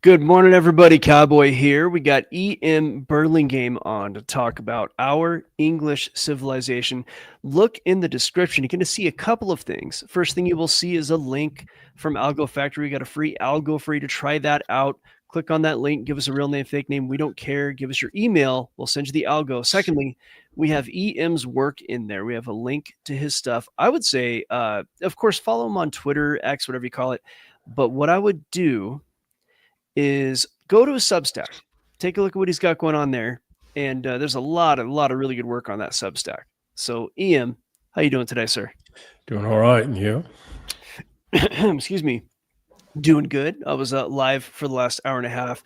Good morning, everybody. Cowboy here. We got EM Burlingame on to talk about our English civilization. Look in the description. You're going to see a couple of things. First thing you will see is a link from Algo Factory. We got a free algo for you to try that out. Click on that link. Give us a real name, fake name. We don't care. Give us your email. We'll send you the algo. Secondly, we have EM's work in there. We have a link to his stuff. I would say, of course, follow him on Twitter, X, whatever you call it. But what I would do is go to his Substack, take a look at what he's got going on there, and there's a lot of really good work on that Substack. So, EM, how you doing today, sir? Doing all right, and you? Excuse me. Doing good. I was live for the last hour and a half.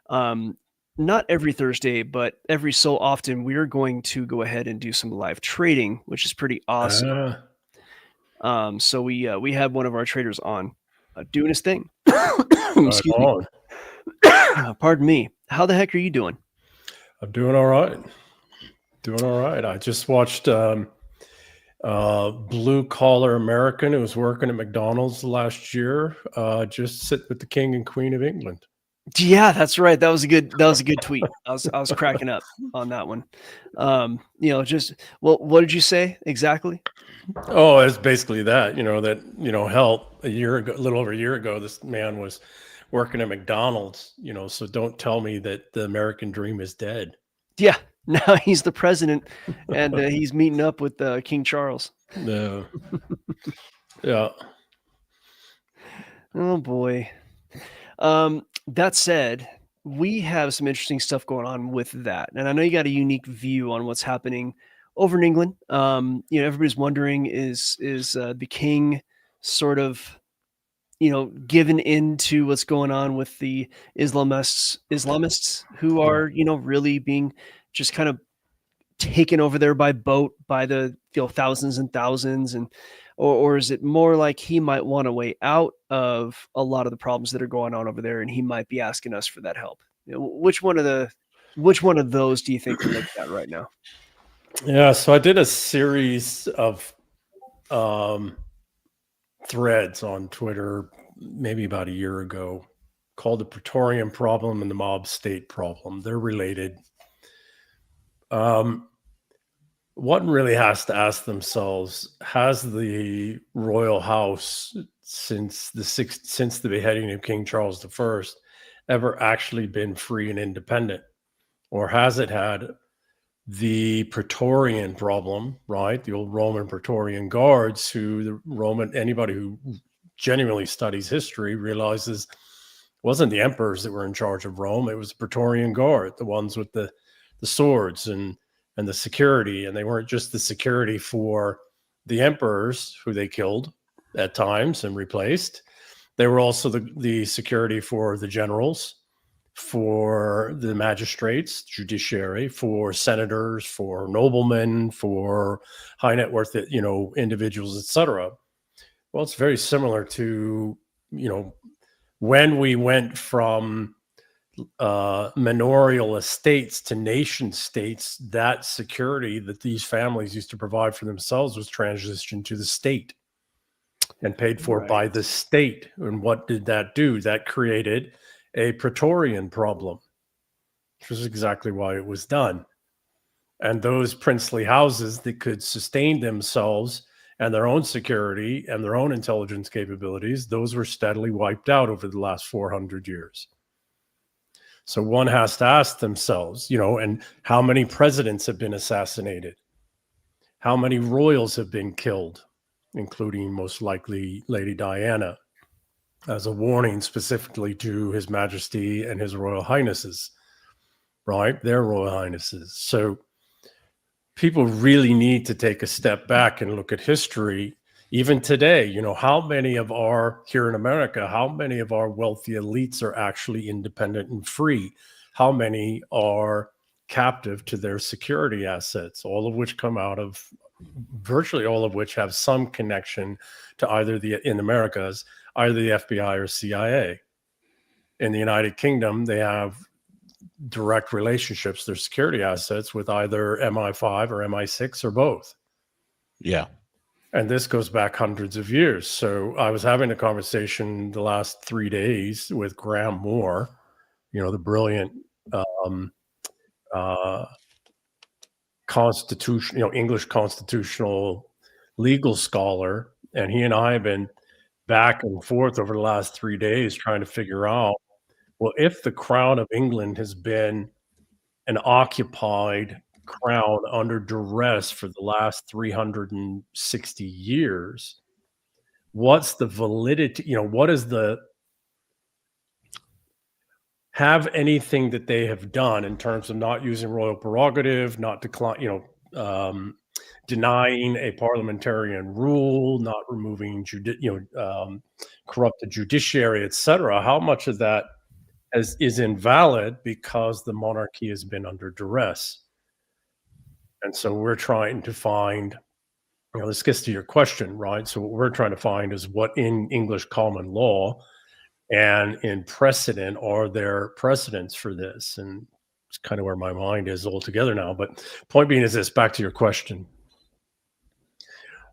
Not every Thursday, but every so often, we're going to go ahead and do some live trading, which is pretty awesome. So we had one of our traders on doing his thing. Excuse me. Pardon me. How the heck are you doing? I'm doing all right. I just watched Blue Collar American who was working at McDonald's last year just sit with the King and Queen of England. Yeah, that's right. That was a good tweet. I was cracking up on that one. What did you say exactly? Oh, it's basically that, hell, a little over a year ago, this man was working at McDonald's, so don't tell me that the American dream is dead. Yeah, now he's the president and he's meeting up with King Charles. No. Yeah. Oh boy. That said, we have some interesting stuff going on with that. And I know you got a unique view on what's happening over in England. Everybody's wondering, is the king sort of given into what's going on with the Islamists who are, really being just kind of taken over there by boat by the thousands and thousands, and or is it more like he might want a way out of a lot of the problems that are going on over there, and he might be asking us for that help? Which one of those do you think we're looking at right now? Yeah, so I did a series of threads on Twitter maybe about a year ago called the Praetorian problem and the mob state problem. They're related. One really has to ask themselves, has the royal house since the beheading of King Charles I ever actually been free and independent? Or has it had the Praetorian problem, right? The old Roman Praetorian guards anybody who genuinely studies history realizes it wasn't the emperors that were in charge of Rome. It was the Praetorian Guard, the ones with the swords and the security. And they weren't just the security for the emperors who they killed at times and replaced. They were also the security for the generals, for the magistrates, judiciary, for senators, for noblemen, for high net worth, individuals, etc. Well, it's very similar to, when we went from manorial estates to nation states, that security that these families used to provide for themselves was transitioned to the state and paid for by the state. And what did that do? That created a Praetorian problem, which was exactly why it was done. And those princely houses that could sustain themselves and their own security and their own intelligence capabilities, those were steadily wiped out over the last 400 years. So one has to ask themselves, and how many presidents have been assassinated? How many royals have been killed, including most likely Lady Diana, as a warning specifically to His Majesty and His Royal Highnesses, right? Their Royal Highnesses. So people really need to take a step back and look at history. Even today, how many of here in America, how many of our wealthy elites are actually independent and free? How many are captive to their security assets, all of which come out of, virtually all of which have some connection to either either the FBI or CIA. In the United Kingdom, they have direct relationships, their security assets, with either MI5 or MI6 or both. Yeah. And this goes back hundreds of years. So I was having a conversation the last 3 days with Graham Moore, the brilliant constitution, English constitutional legal scholar, and he and I have been back and forth over the last 3 days trying to figure out, well, if the crown of England has been an occupied crown under duress for the last 360 years, what's the validity, what is the have anything that they have done in terms of not using royal prerogative, not denying a parliamentarian rule, not removing corrupted judiciary, etc. How much of that is invalid because the monarchy has been under duress? And so we're trying to find, this gets to your question, right? So what we're trying to find is what in English common law and in precedent are there precedents for this? And it's kind of where my mind is altogether now. But point being is this, back to your question.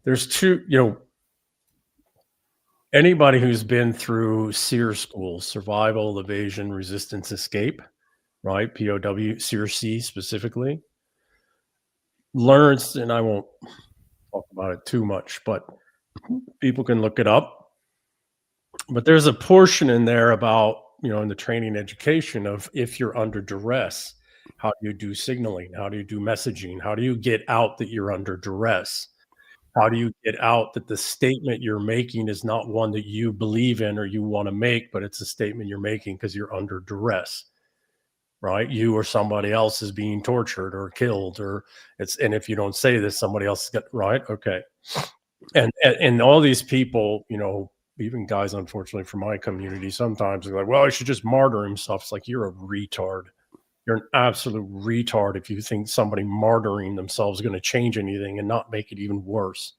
There's two, anybody who's been through SEER schools, survival, evasion, resistance, escape, right? POW, SEER-C specifically, learns, and I won't talk about it too much, but people can look it up. But there's a portion in there about, in the training education of if you're under duress, how do you do signaling? How do you do messaging? How do you get out that you're under duress? How do you get out that the statement you're making is not one that you believe in or you want to make, but it's a statement you're making because you're under duress, right? You or somebody else is being tortured or killed, and if you don't say this, somebody else is got, right? Okay. And all these people, even guys, unfortunately, from my community, sometimes they're like, well, I should just martyr himself. It's like, you're a retard. You're an absolute retard if you think somebody martyring themselves is going to change anything and not make it even worse.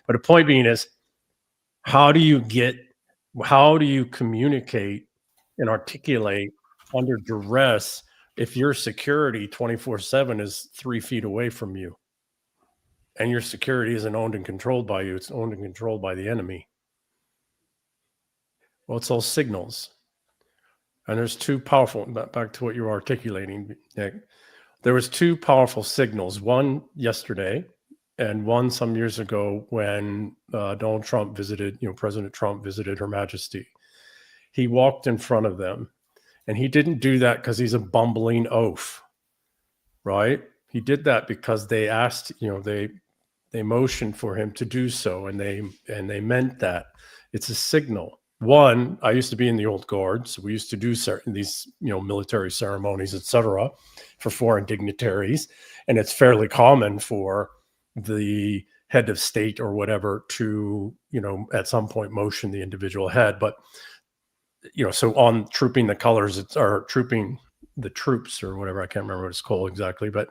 But the point being is, how do you communicate and articulate under duress if your security 24/7 is 3 feet away from you? And your security isn't owned and controlled by you, it's owned and controlled by the enemy. Well, it's all signals. And there's two powerful, back to what you were articulating, Nick. There was two powerful signals, one yesterday and one some years ago when Donald Trump visited, President Trump visited Her Majesty. He walked in front of them, and he didn't do that because he's a bumbling oaf, right? He did that because they asked, they motioned for him to do so, and they meant that. It's a signal. One, I used to be in the old guard, so we used to do certain these, military ceremonies, etc., for foreign dignitaries, and it's fairly common for the head of state or whatever to, at some point motion the individual head. But, so on trooping the colors, or trooping the troops or whatever, I can't remember what it's called exactly, but,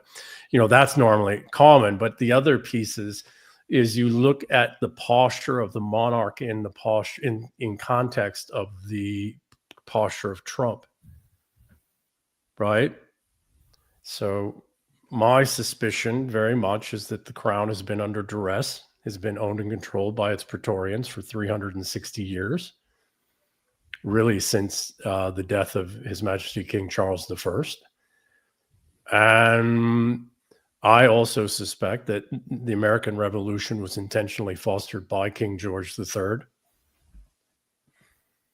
that's normally common. But the other pieces is you look at the posture of the monarch in the posture in context of the posture of Trump, right? So my suspicion very much is that the crown has been under duress, has been owned and controlled by its Praetorians for 360 years, really since the death of His Majesty King Charles I. And I also suspect that the American Revolution was intentionally fostered by King George III,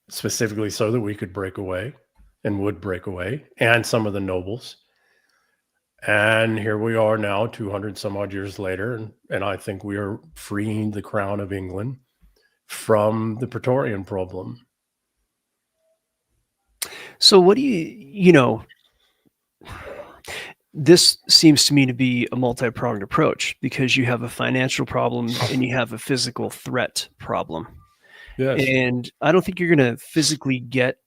specifically so that we could break away and would break away, and some of the nobles. And here we are now, 200 some odd years later, and I think we are freeing the crown of England from the Praetorian problem. So what do this seems to me to be a multi-pronged approach, because you have a financial problem and you have a physical threat problem. Yes. And I don't think you're going to physically get,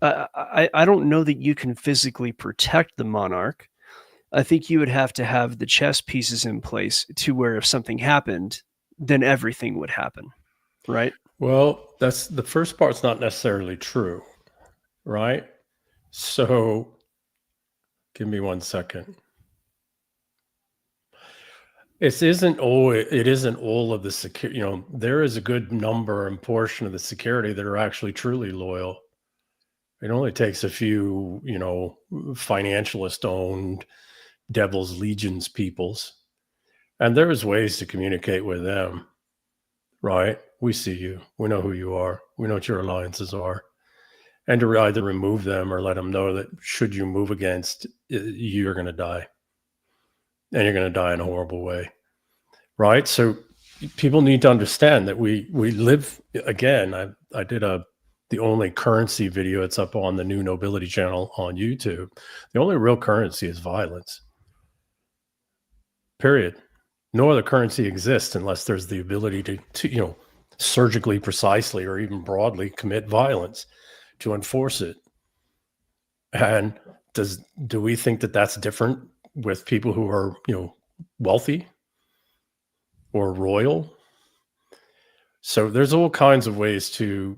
I don't know that you can physically protect the monarch. I think you would have to have the chess pieces in place to where if something happened, then everything would happen, right? Well, that's the first part's not necessarily true, right? So give me 1 second. It isn't all of the security. There is a good number and portion of the security that are actually truly loyal. It only takes a few, financialist-owned Devil's Legions peoples, and there's ways to communicate with them, right? We see you. We know who you are. We know what your alliances are. And to either remove them or let them know that should you move against, you're going to die. And you're going to die in a horrible way, right? So people need to understand that we live, again, I did the only currency video. It's up on the new Nobility channel on YouTube. The only real currency is violence. Period. No other currency exists unless there's the ability to surgically, precisely, or even broadly commit violence to enforce it. And do we think that that's different with people who are, wealthy or royal? So there's all kinds of ways to,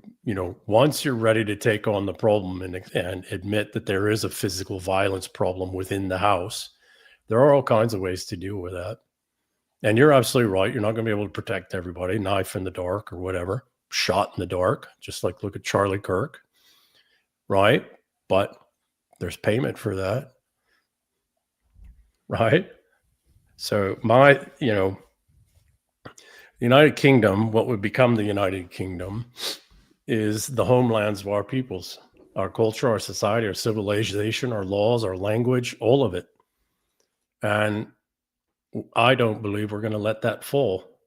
once you're ready to take on the problem and admit that there is a physical violence problem within the house, there are all kinds of ways to deal with that. And you're absolutely right. You're not going to be able to protect everybody, knife in the dark or whatever, shot in the dark, just like look at Charlie Kirk, right? But there's payment for that, right? So the United Kingdom, what would become the United Kingdom, is the homelands of our peoples, our culture, our society, our civilization, our laws, our language, all of it. And I don't believe we're going to let that fall.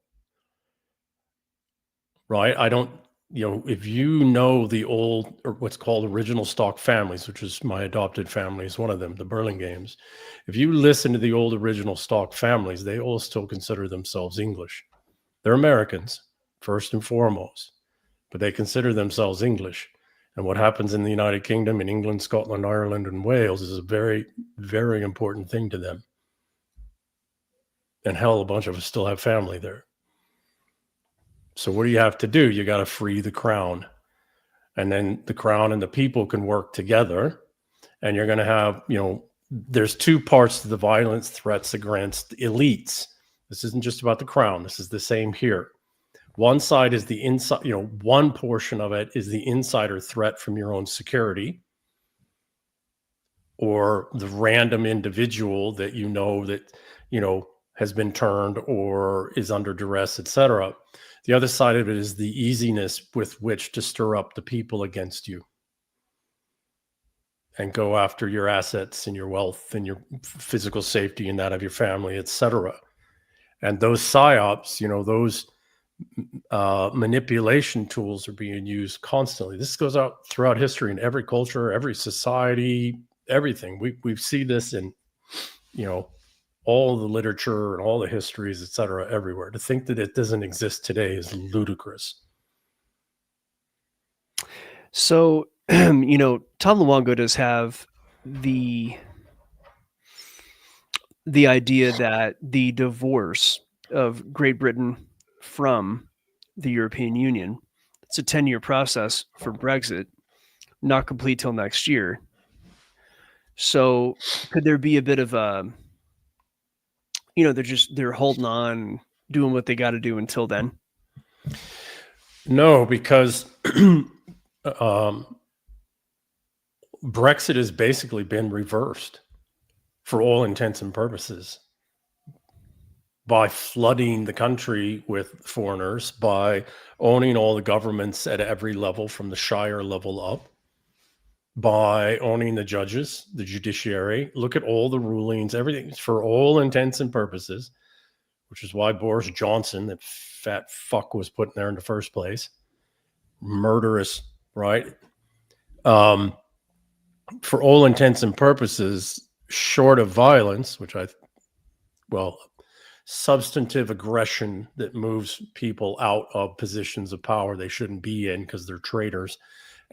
Right? I don't, if the old, or what's called original stock families, which is my adopted family, is one of them, the Burlingames. If you listen to the old original stock families, they all still consider themselves English. They're Americans, first and foremost, but they consider themselves English. And what happens in the United Kingdom, in England, Scotland, Ireland, and Wales is a very, very important thing to them. And hell, a bunch of us still have family there. So what do you have to do? You got to free the crown. And then the crown and the people can work together. And you're going to have, there's two parts to the violence threats against elites. This isn't just about the crown. This is the same here. One side is the inside, one portion of it is the insider threat from your own security, or the random individual that has been turned or is under duress, etc. The other side of it is the easiness with which to stir up the people against you and go after your assets and your wealth and your physical safety and that of your family, etc. And those psyops, those manipulation tools are being used constantly. This goes out throughout history in every culture, every society, everything. We see this in, all the literature and all the histories, et cetera, everywhere. To think that it doesn't exist today is ludicrous. So, Tom Luongo does have the idea that the divorce of Great Britain from the European Union, it's a 10-year process for Brexit, not complete till next year. So could there be a bit of a, they're holding on, doing what they got to do until then? No, because Brexit has basically been reversed for all intents and purposes by flooding the country with foreigners, by owning all the governments at every level from the Shire level up, by owning the judges, the judiciary. Look at all the rulings, everything, for all intents and purposes, which is why Boris Johnson, that fat fuck, was put in there in the first place. Murderous, right? For all intents and purposes, short of violence, substantive aggression that moves people out of positions of power they shouldn't be in because they're traitors,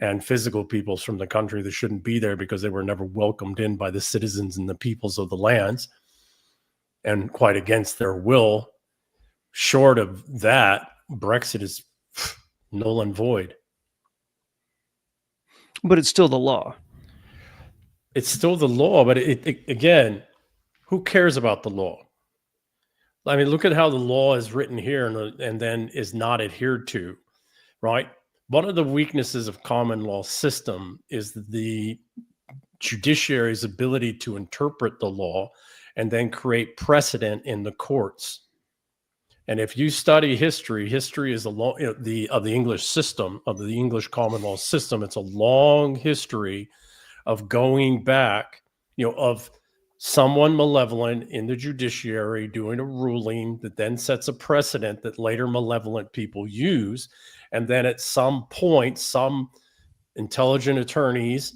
and physical peoples from the country that shouldn't be there because they were never welcomed in by the citizens and the peoples of the lands, and quite against their will. Short of that, Brexit is null and void. But it's still the law. It's still the law, but again, who cares about the law? I mean, look at how the law is written here and then is not adhered to, right? One of the weaknesses of common law system is the judiciary's ability to interpret the law and then create precedent in the courts. And if you study history, history is of the English system, of the English common law system. It's a long history of going back, of someone malevolent in the judiciary doing a ruling that then sets a precedent that later malevolent people use. And then at some point, some intelligent attorneys,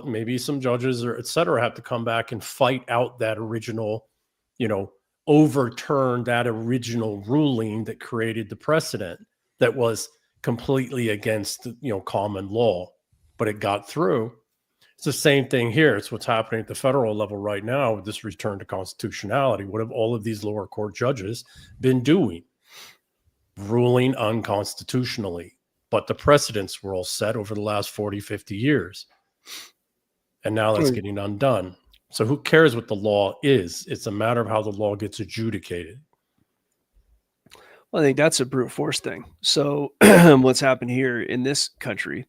maybe some judges or et cetera, have to come back and fight out that original, overturn that original ruling that created the precedent that was completely against, common law, but it got through. It's the same thing here. It's what's happening at the federal level right now with this return to constitutionality. What have all of these lower court judges been doing? Ruling unconstitutionally. But the precedents were all set over the last 40, 50 years. And now that's getting undone. So who cares what the law is? It's a matter of how the law gets adjudicated. Well, I think that's a brute force thing. So what's happened here in this country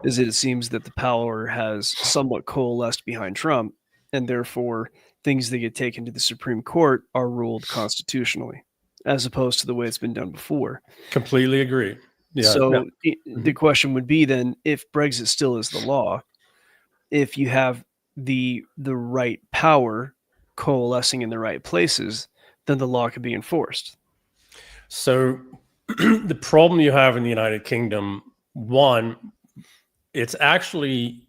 is that it seems that the power has somewhat coalesced behind Trump, and therefore things that get taken to the Supreme Court are ruled constitutionally, as opposed to the way it's been done before. Completely agree. Yeah. So the question would be then, if Brexit still is the law, if you have the right power coalescing in the right places, then the law could be enforced. So the problem you have in the United Kingdom, one, it's actually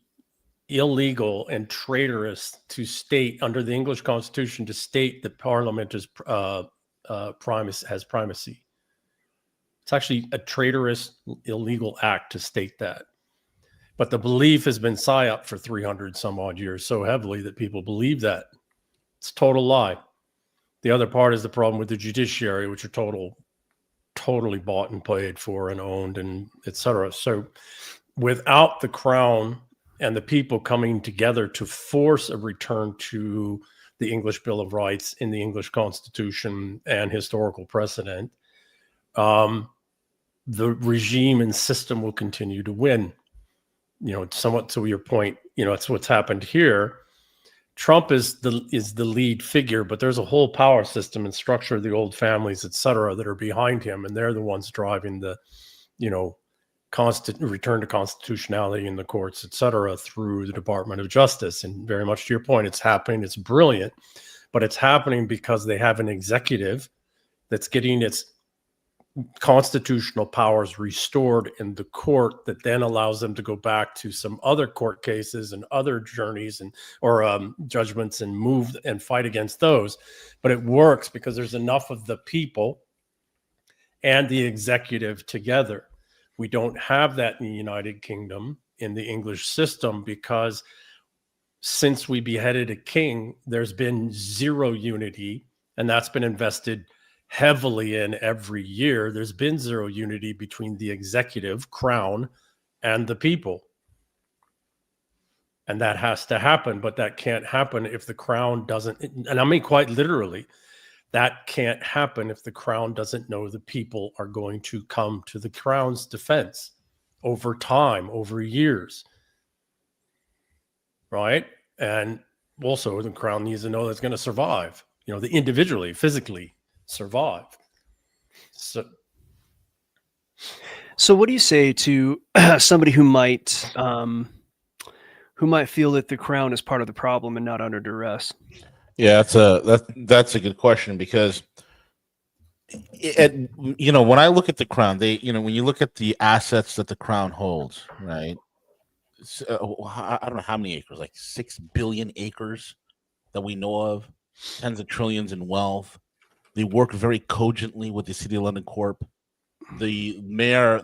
illegal and traitorous to state under the English Constitution to state that Parliament is has primacy. It's actually a traitorous, illegal act to state that. But the belief has been psyop for 300 some odd years so heavily that people believe that. It's a total lie. The other part is the problem with the judiciary, which are totally bought and paid for and owned and et cetera. So without the crown and the people coming together to force a return to the English Bill of Rights in the English Constitution and historical precedent, the regime and system will continue to win. Somewhat to your point, it's what's happened here. Trump is the lead figure, but there's a whole power system and structure of the old families, et cetera, that are behind him, and they're the ones driving the, constant return to constitutionality in the courts, et cetera, through the Department of Justice. And very much to your point, it's happening. It's brilliant, but it's happening because they have an executive that's getting its constitutional powers restored in the court that then allows them to go back to some other court cases and other journeys or judgments and move and fight against those. But it works because there's enough of the people and the executive together. We don't have that in the United Kingdom in the English system because since we beheaded a king, there's been zero unity, and that's been invested heavily in every year. There's been zero unity between the executive, crown, and the people. And that has to happen, but that can't happen if the crown doesn't, and I mean quite literally, that can't happen if the crown doesn't know the people are going to come to the crown's defense over time, over years. Right? And also the crown needs to know that it's going to survive, the individually, physically survive. So what do you say to somebody who might feel that the crown is part of the problem and not under duress? Yeah, that's a good question, because when I look at the crown, when you look at the assets that the crown holds, right? I don't know how many acres, like 6 billion acres that we know of, tens of trillions in wealth. They work very cogently with the City of London Corp. The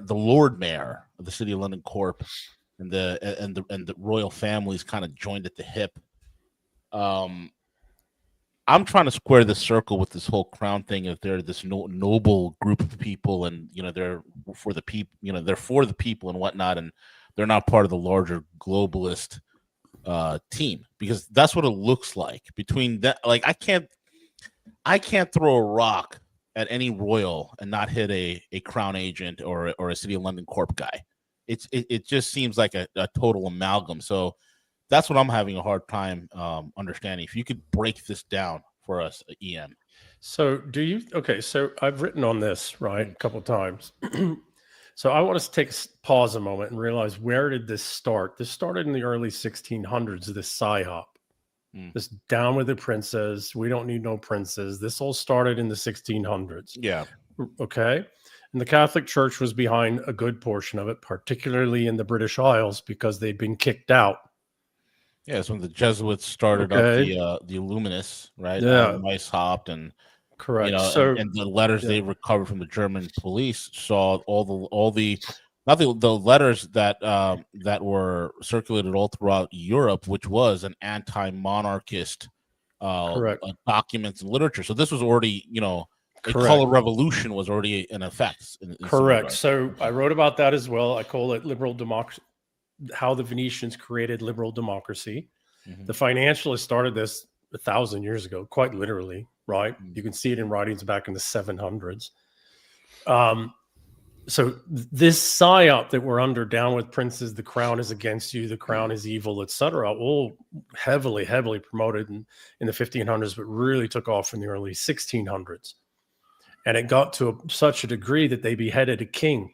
Lord Mayor of the City of London Corp, and the royal families kind of joined at the hip. I'm trying to square the circle with this whole crown thing. If they're this noble group of people, and they're for the people, they're for the people and whatnot, and they're not part of the larger globalist team, because that's what it looks like between that. Like I can't throw a rock at any royal and not hit a crown agent or a City of London Corp guy. it just seems like a total amalgam. So that's what I'm having a hard time understanding. If you could break this down for us, EM. So so I've written on this, right, a couple of times. So I want us to take a pause a moment and realize, where did this start? This started in the early 1600s, this psyop. This down with the princes. We don't need no princes. This all started in the 1600s. Yeah. Okay. And the Catholic Church was behind a good portion of it, particularly in the British Isles, because they'd been kicked out. Yeah, so when the Jesuits started up the Illuminists, right? Yeah. Weishaupt and correct. And the letters they recovered from the German police saw all the letters that were circulated all throughout Europe, which was an anti-monarchist documents and literature. So this was already, a color revolution was already in effect. Correct. So I wrote about that as well. I call it liberal democracy, how the Venetians created liberal democracy. The financialists started this 1,000 years ago, quite literally, right? You can see it in writings back in the 700s. So this psyop that we're under, down with princes, the crown is against you, the crown is evil, etc., all heavily promoted in the 1500s, but really took off in the early 1600s. And it got to such a degree that they beheaded a king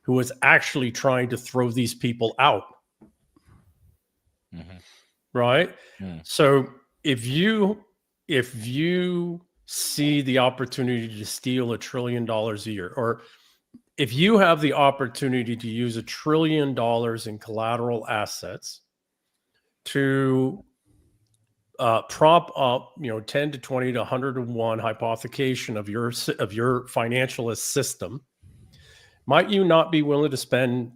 who was actually trying to throw these people out. Right? So if you see the opportunity to steal $1 trillion a year, or if you have the opportunity to use $1 trillion in collateral assets to prop up, 10 to 20 to 100 to 1 hypothecation of your financialist system, might you not be willing to spend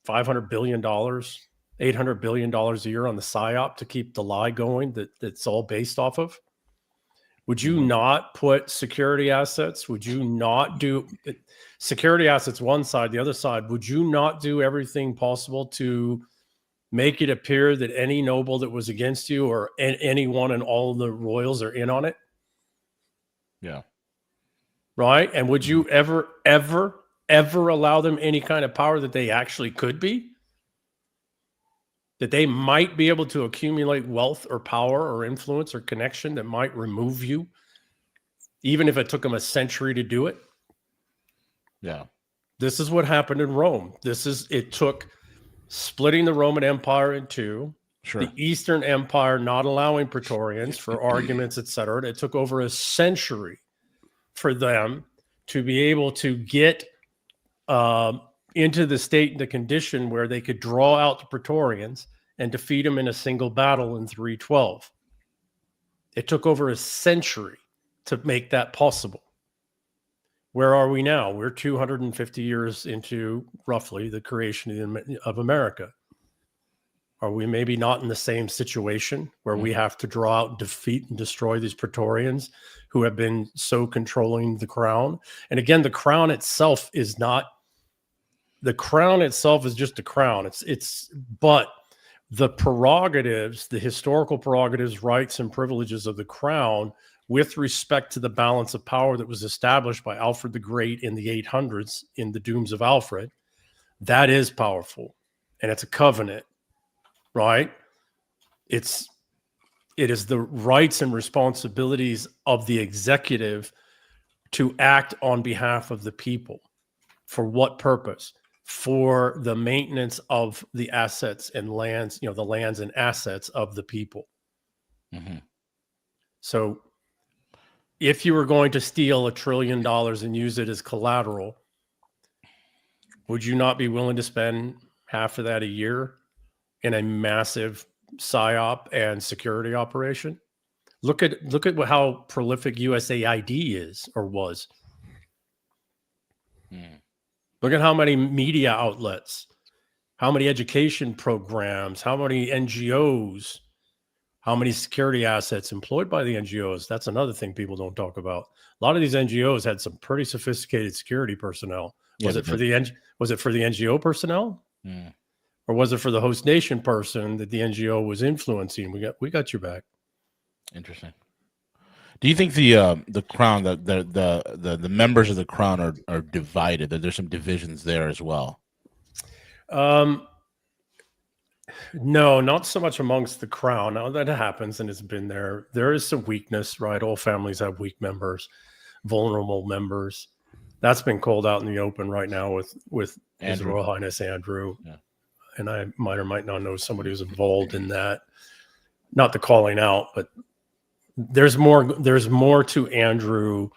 $500 billion, $800 billion a year on the psyop to keep the lie going that's all based off of? Would you not put security assets? Would you not do security assets one side, the other side? Would you not do everything possible to make it appear that any noble that was against you, or anyone and all of the royals, are in on it? Yeah. Right? And would you ever allow them any kind of power that they actually could be? That they might be able to accumulate wealth or power or influence or connection that might remove you, even if it took them a century to do it? Yeah. This is what happened in Rome. It took splitting the Roman Empire in two, the Eastern Empire not allowing Praetorians for arguments, etc. It took over a century for them to be able to get into the state and the condition where they could draw out the Praetorians and defeat them in a single battle in 312. It took over a century to make that possible. Where are we now? We're 250 years into, roughly, the creation of America. Are we maybe not in the same situation where we have to draw out, defeat, and destroy these Praetorians who have been so controlling the crown? And again, the crown itself is just a crown. But the prerogatives, the historical prerogatives, rights, and privileges of the crown with respect to the balance of power that was established by Alfred the Great in the 800s in the Dooms of Alfred, that is powerful. And it's a covenant, right? It is the rights and responsibilities of the executive to act on behalf of the people. For what purpose? For the maintenance of the assets and lands, the lands and assets of the people. So if you were going to steal $1 trillion and use it as collateral, would you not be willing to spend half of that a year in a massive psyop and security operation? Look at how prolific USAID is or was. Look at how many media outlets, how many education programs, how many NGOs, how many security assets employed by the NGOs. That's another thing people don't talk about. A lot of these NGOs had some pretty sophisticated security personnel. Was it for the NGO personnel? Or was it for the host nation person that the NGO was influencing? We got your back. Interesting. Do you think the crown, the members of the crown are divided? That there's some divisions there as well? Um, no, not so much amongst the crown. Now that happens and it's been there. There is some weakness, right? All families have weak members, vulnerable members. That's been called out in the open right now with His Andrew. Royal Highness Andrew. Yeah. And I might or might not know somebody who's involved in that. Not the calling out, but there's more to Andrew,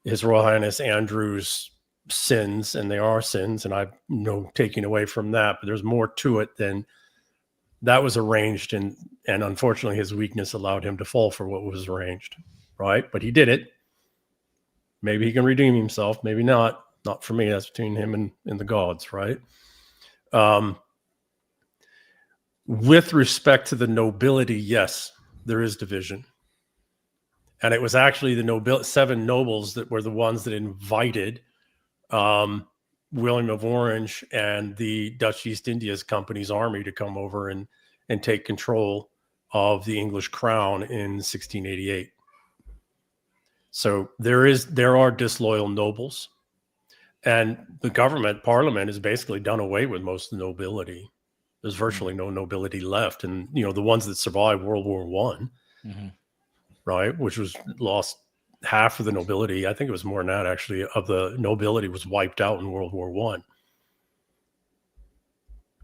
His Royal Highness Andrew's sins, and they are sins, and I've no taking away from that, but there's more to it than that was arranged, and unfortunately his weakness allowed him to fall for what was arranged, right? But he did it. Maybe he can redeem himself, maybe not. Not for me. That's between him and the gods, right? With respect to the nobility, yes, there is division. And it was actually the 7 nobles that were the ones that invited William of Orange and the Dutch East Indies Company's army to come over and take control of the English crown in 1688. So there are disloyal nobles, and the parliament has basically done away with most of the nobility. There's virtually no nobility left, and the ones that survived World War One, right, which was lost. Half of the nobility, I think it was more than that actually, of the nobility was wiped out in World War One.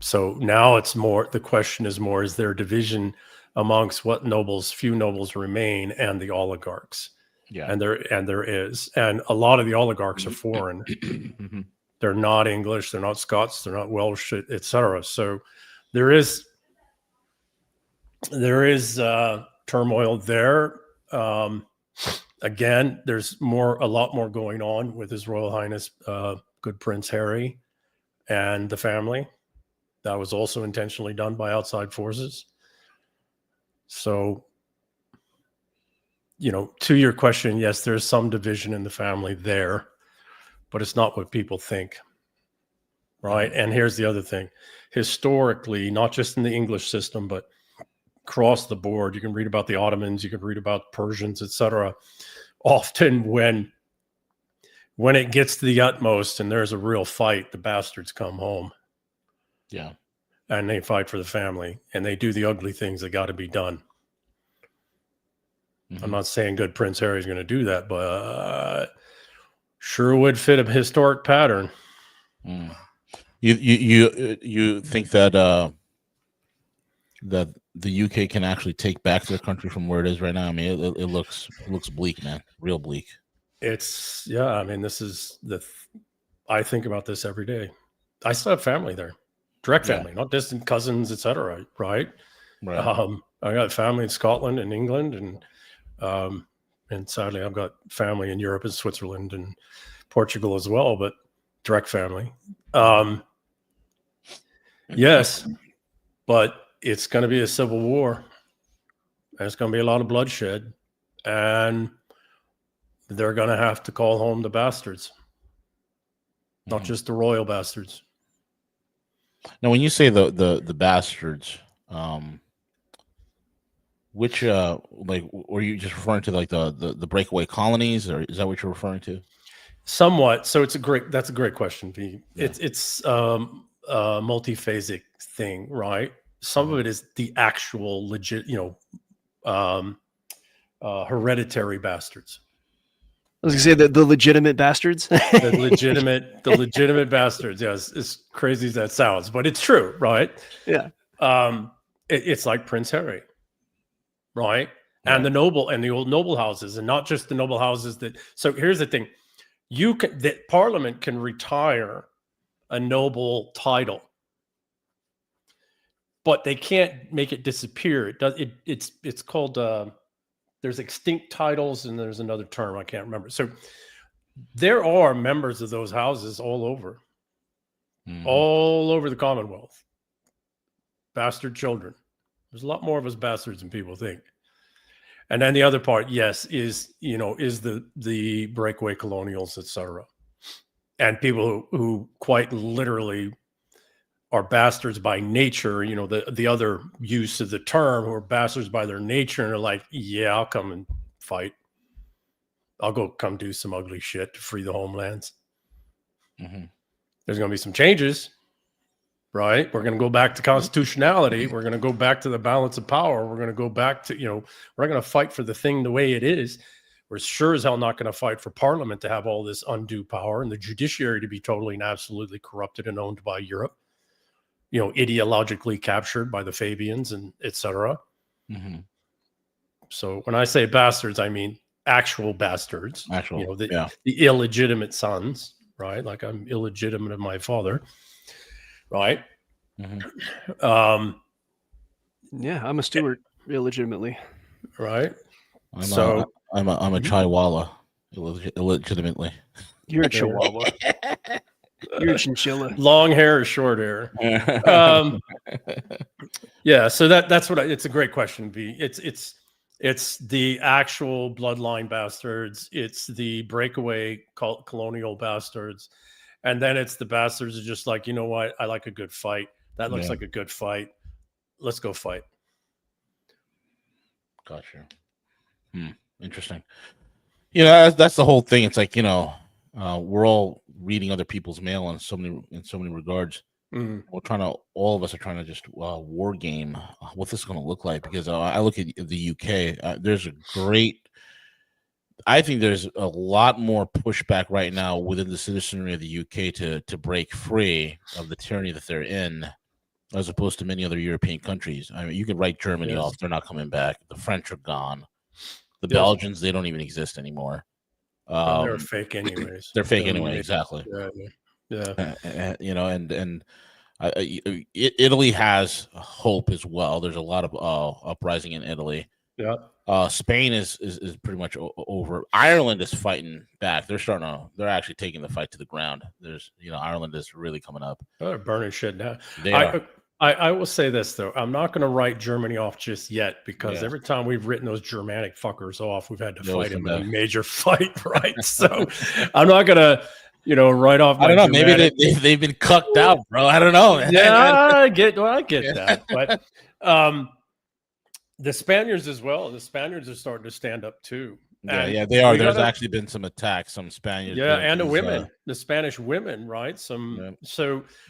So now it's more, the question is more, is there division amongst what few nobles remain and the oligarchs? Yeah. And there is. And a lot of the oligarchs are foreign. They're not English, they're not Scots, they're not Welsh, etc. So there is turmoil there. Again, there's a lot more going on with His Royal Highness, good Prince Harry and the family. That was also intentionally done by outside forces. So, to your question, yes, there's some division in the family there, but it's not what people think, right? And here's the other thing. Historically, not just in the English system, but across the board, you can read about the Ottomans, you can read about Persians, etc. Often when it gets to the utmost and there's a real fight, the bastards come home. Yeah. And they fight for the family, and they do the ugly things that got to be done. I'm not saying good Prince Harry is going to do that, but sure would fit a historic pattern. You think that that the UK can actually take back their country from where it is right now? I mean, it looks bleak, man, real bleak. I mean, this is I think about this every day. I still have family there, direct family, not distant cousins, etc. Right. I got family in Scotland and England, and sadly, I've got family in Europe and Switzerland and Portugal as well, but direct family. Yes, but it's going to be a civil war. There's going to be a lot of bloodshed, and they're going to have to call home the bastards, not just the royal bastards. Now, when you say the bastards, which were you just referring to like the breakaway colonies, or is that what you're referring to? Somewhat. So that's a great question, V. Yeah. It's a multiphasic thing, right? Some of it is the actual legit, hereditary bastards. I was gonna say the legitimate bastards. the legitimate bastards. Yes, as crazy as that sounds, but it's true, right? Yeah. It's like Prince Harry, right? And the old noble houses, and not just the noble houses that. So here's the thing: that Parliament can retire a noble title, but they can't make it disappear. It's called. There's extinct titles, and there's another term I can't remember. So there are members of those houses all over the Commonwealth. Bastard children. There's a lot more of us bastards than people think. And then the other part, yes, is the breakaway colonials, etc. And people who quite literally are bastards by nature, the other use of the term, who are bastards by their nature and are like, yeah, I'll come and fight. I'll come do some ugly shit to free the homelands. There's going to be some changes, right? We're going to go back to constitutionality. We're going to go back to the balance of power. We're going to go back to, we're not going to fight for the thing the way it is. We're sure as hell not going to fight for Parliament to have all this undue power and the judiciary to be totally and absolutely corrupted and owned by Europe, ideologically captured by the Fabians and et cetera. Mm-hmm. So when I say bastards, I mean actual bastards, the illegitimate sons, right? Like I'm illegitimate of my father, right? Mm-hmm. Yeah, I'm a Stewart illegitimately, right? I'm a Chihuahua illegitimately. You're a Chihuahua. You're a chinchilla. Long hair or short hair? Yeah, so that's what it's a great question, V. It's the actual bloodline bastards. It's the breakaway colonial bastards. And then it's the bastards are just like, you know what? I like a good fight. That looks like a good fight. Let's go fight. Gotcha. Interesting. That's the whole thing. It's like, we're all reading other people's mail in so many regards. Mm-hmm. All of us are trying to just war game what this is going to look like, because I look at the UK. I think there's a lot more pushback right now within the citizenry of the UK to break free of the tyranny that they're in, as opposed to many other European countries. I mean, you can write Germany off; they're not coming back. The French are gone. The Belgians, they don't even exist anymore. They're fake anyways. They're fake anyway. Exactly. Yeah. And Italy has hope as well. There's a lot of uprising in Italy. Yeah. Spain is pretty much over. Ireland is fighting back. They're actually taking the fight to the ground. Ireland is really coming up. They're burning shit down. They are. I will say this, though. I'm not going to write Germany off just yet, because every time we've written those Germanic fuckers off, we've had to fight them in a major fight, right? So I'm not going to, write off. I don't know. Maybe they've been cucked out, bro. I don't know. Yeah, I get that. But the Spaniards as well. The Spaniards are starting to stand up, too. Yeah, they are. There's actually been some attacks, some Spaniards. Yeah, and the women, the Spanish women, right? So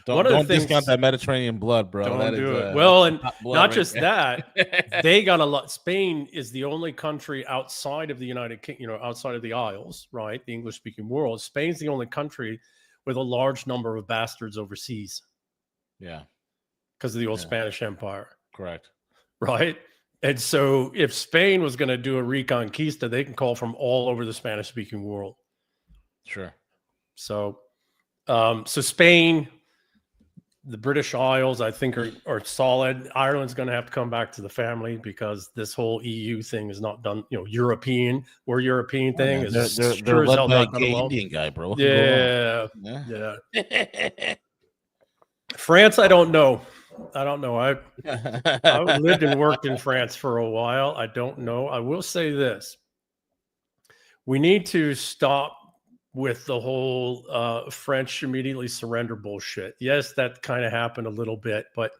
don't discount that Mediterranean blood, bro. Don't do it. Well, and not just that, they got a lot. Spain is the only country outside of the United Kingdom, outside of the Isles, right? The English-speaking world. Spain's the only country with a large number of bastards overseas. Yeah, because of the old Spanish Empire. Correct. Right. And so if Spain was going to do a reconquista, they can call from all over the Spanish-speaking world. Sure. So Spain, the British Isles, I think are solid. Ireland's going to have to come back to the family, because this whole EU thing is not done. European thing is they're led by a gay Indian guy, bro. Yeah. France, I don't know. I lived and worked in France for a while. I don't know. I will say this. We need to stop with the whole French immediately surrender bullshit. Yes, that kind of happened a little bit, but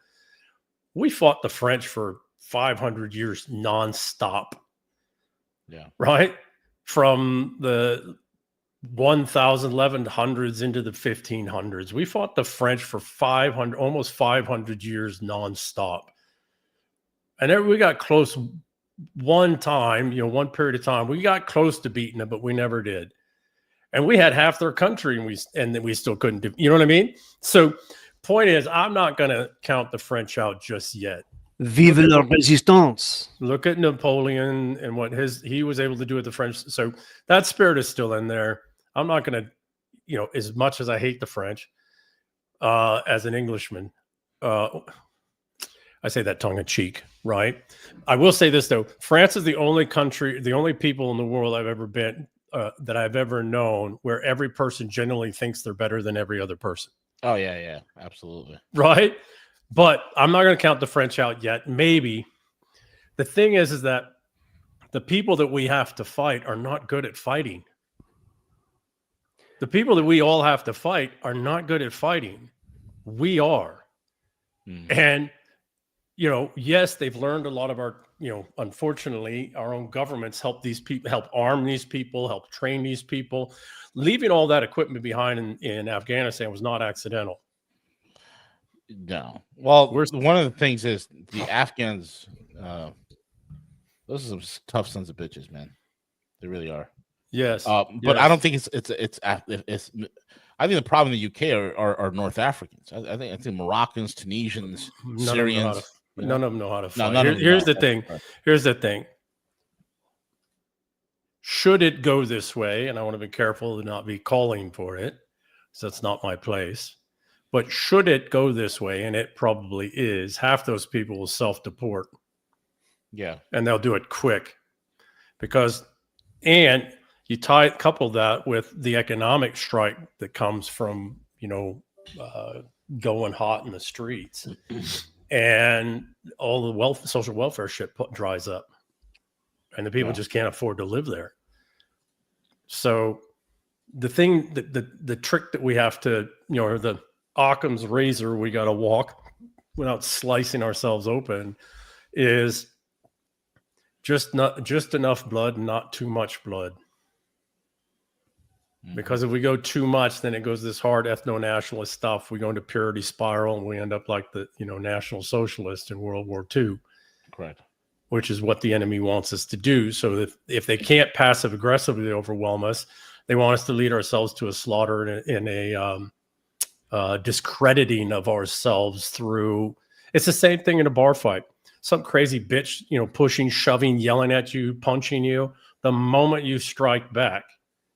we fought the French for 500 years nonstop. Yeah. Right? From the 1100s into the 1500s. We fought the French for almost 500 years nonstop. And then we got close one time, one period of time, we got close to beating them, but we never did. And we had half their country and we still couldn't do, you know what I mean? So point is, I'm not going to count the French out just yet. Vive la résistance. Look at Napoleon and what he was able to do with the French. So that spirit is still in there. I'm not going to, as much as I hate the French, as an Englishman, I say that tongue in cheek, right? I will say this, though. France is the only country, the only people in the world I've ever been, that I've ever known, where every person generally thinks they're better than every other person. Oh, yeah, absolutely. Right? But I'm not going to count the French out yet. Maybe. The thing is that the people that we have to fight are not good at fighting. The people that we all have to fight are not good at fighting. We are. And, yes, they've learned a lot of our, unfortunately, our own governments help these people, help arm these people, help train these people. Leaving all that equipment behind in Afghanistan was not accidental. No. Well, We're- one of the things is the Afghans. Those are some tough sons of bitches, man. They really are. Yes, but I don't think it's. I think the problem in the UK are North Africans. I think Moroccans, Tunisians, Syrians. None of them know how to fight. none of them Here's know. the thing. Here's the thing. Should it go this way, and I want to be careful to not be calling for it, so that's not my place. But should it go this way, and it probably is, half those people will self-deport. Yeah. And they'll do it quick. And you couple that with the economic strike that comes from, going hot in the streets. And all the social welfare shit dries up. And the people just can't afford to live there. So the thing, the trick that we have to, or the Occam's razor we got to walk without slicing ourselves open is just enough blood, not too much blood. Because if we go too much, then it goes this hard ethno-nationalist stuff. We go into purity spiral and we end up like the, National Socialists in World War II. Correct. Which is what the enemy wants us to do. So if they can't passive aggressively overwhelm us, they want us to lead ourselves to a slaughter in a discrediting of ourselves through. It's the same thing in a bar fight. Some crazy bitch, pushing, shoving, yelling at you, punching you. The moment you strike back,